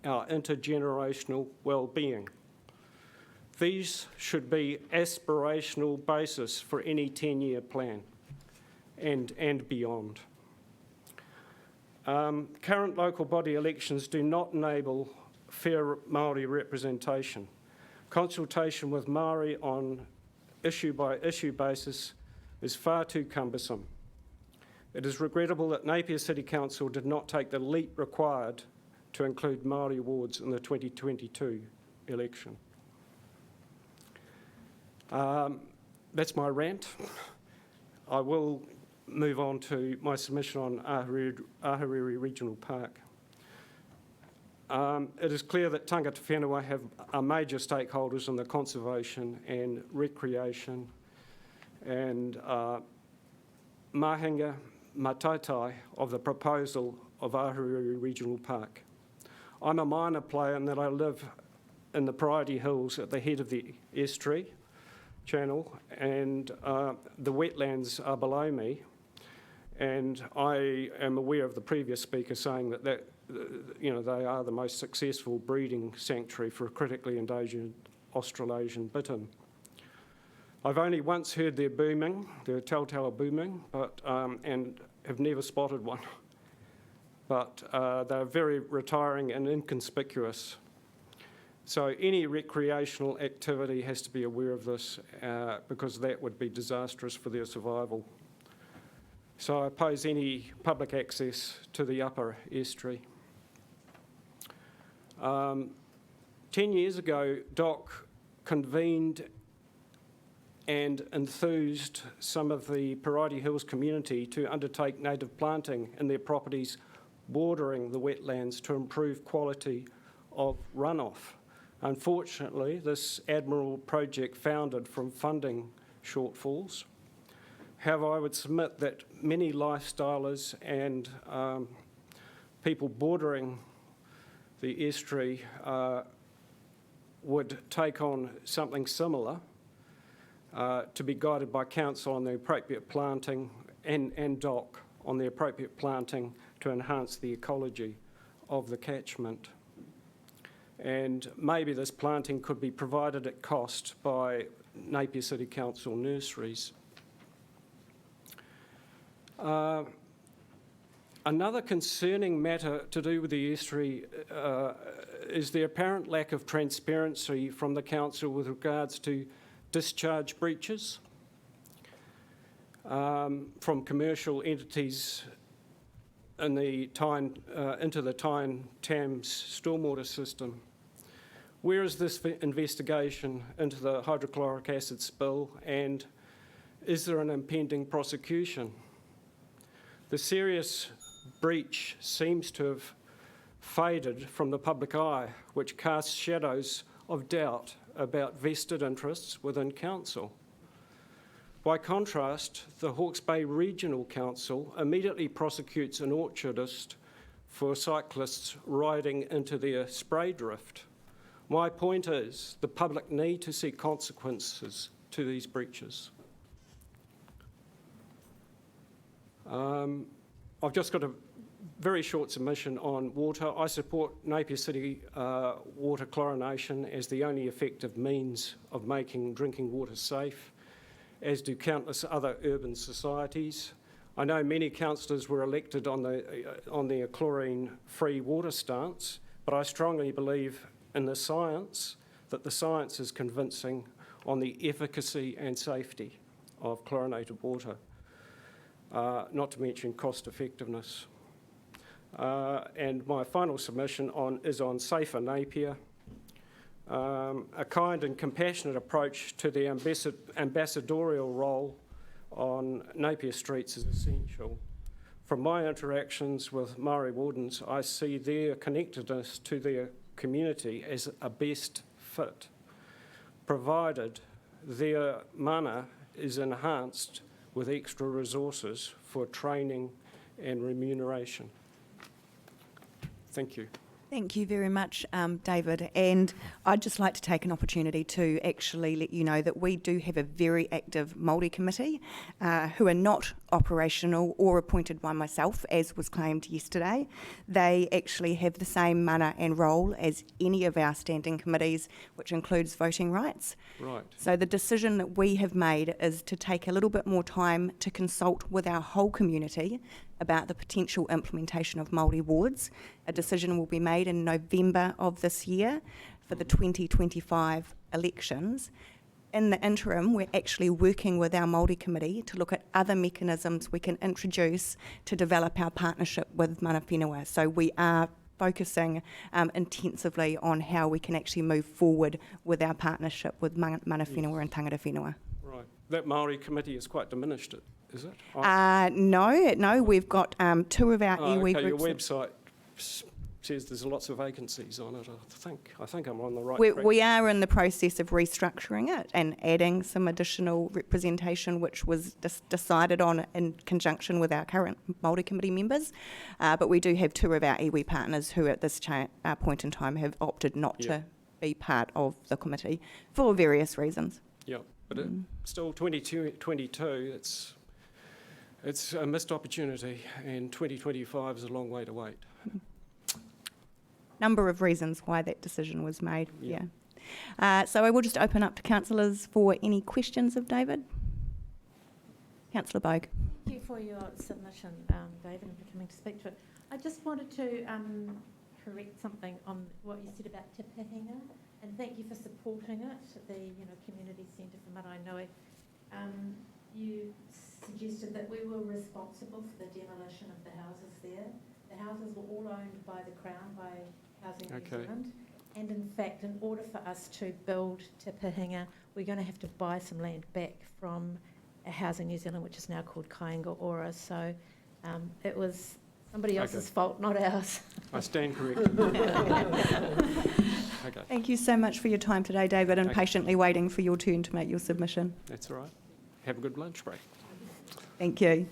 U: our intergenerational well-being. These should be aspirational basis for any 10-year plan and beyond. Current local body elections do not enable fair Māori representation. Consultation with Māori on issue-by-issue basis is far too cumbersome. It is regrettable that Napier City Council did not take the leap required to include Māori wards in the 2022 election. That's my rant. I will move on to my submission on Ahuriri Regional Park. It is clear that tangata whenua are major stakeholders in the conservation and recreation and mahinga mataitai of the proposal of Ahuriri Regional Park. I'm a minor player in that I live in the Faraday Hills at the head of the estuary channel, and the wetlands are below me. And I am aware of the previous speaker saying that they are the most successful breeding sanctuary for critically endangered Australasian bittern. I've only once heard their booming, their telltale booming, and have never spotted one. But they're very retiring and inconspicuous. So any recreational activity has to be aware of this because that would be disastrous for their survival. So I oppose any public access to the upper estuary. 10 years ago, DOC convened and enthused some of the Faraday Hills community to undertake native planting in their properties bordering the wetlands to improve quality of runoff. Unfortunately, this admirable project foundered from funding shortfalls. However, I would submit that many lifestylers and people bordering the estuary would take on something similar to be guided by council on the appropriate planting and DOC on the appropriate planting to enhance the ecology of the catchment. And maybe this planting could be provided at cost by Napier City Council nurseries. Another concerning matter to do with the estuary is the apparent lack of transparency from the council with regards to discharge breaches from commercial entities in the into the Tyne Thames stormwater system. Where is this investigation into the hydrochloric acid spill, and is there an impending prosecution? The serious breach seems to have faded from the public eye, which casts shadows of doubt about vested interests within council. By contrast, the Hawke's Bay Regional Council immediately prosecutes an orchardist for cyclists riding into their spray drift. My point is, the public need to see consequences to these breaches. I've just got a very short submission on water. I support Napier City water chlorination as the only effective means of making drinking water safe, as do countless other urban societies. I know many councillors were elected on the chlorine-free water stance, but I strongly believe in the science, that the science is convincing on the efficacy and safety of chlorinated water, not to mention cost effectiveness. And my final submission is on Safer Napier. A kind and compassionate approach to the ambassadorial role on Napier streets is essential. From my interactions with Māori wardens, I see their connectedness to their community as a best fit, provided their mana is enhanced with extra resources for training and remuneration. Thank you.
E: Thank you very much, David. And I'd just like to take an opportunity to actually let you know that we do have a very active Māori committee who are not operational or appointed by myself, as was claimed yesterday. They actually have the same mana and role as any of our standing committees, which includes voting rights.
U: Right.
E: So the decision that we have made is to take a little bit more time to consult with our whole community about the potential implementation of Māori wards. A decision will be made in November of this year for the 2025 elections. In the interim, we're actually working with our Māori committee to look at other mechanisms we can introduce to develop our partnership with mana whenua. So we are focusing intensively on how we can actually move forward with our partnership with mana whenua and tangata whenua.
U: Right. That Māori committee is quite diminished, is it?
E: No, we've got two of our iwi
U: okay,
E: groups.
U: your website says there's lots of vacancies on it. I think I'm on the right track.
E: We are in the process of restructuring it and adding some additional representation, which was decided on in conjunction with our current Māori committee members. But we do have two of our iwi partners who at this point in time have opted not to be part of the committee for various reasons.
U: Yeah, but still 2022, it's a missed opportunity, and 2025 is a long way to wait.
E: Number of reasons why that decision was made, so I will just open up to councillors for any questions of David. Councillor Bogue.
K: Thank you for your submission, David, and for coming to speak to it. I just wanted to correct something on what you said about Te Pahinga, and thank you for supporting it, the community centre for Maraenui. You suggested that we were responsible for the demolition of the houses there. The houses were all owned by the Crown, by Housing New Zealand. And in fact, in order for us to build Te Pahinga, we're going to have to buy some land back from Housing New Zealand, which is now called Kāinga Ora. So it was somebody else's fault, not ours.
U: I stand corrected. Okay.
E: Thank you so much for your time today, David, and patiently waiting for your turn to make your submission.
U: That's all right. Have a good lunch break.
E: Thank you.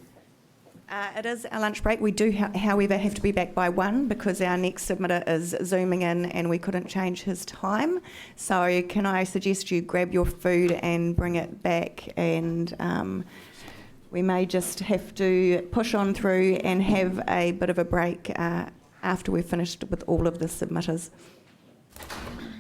E: It is our lunch break. We do, however, have to be back by 1 because our next submitter is zooming in and we couldn't change his time. So can I suggest you grab your food and bring it back, and we may just have to push on through and have a bit of a break after we've finished with all of the submitters.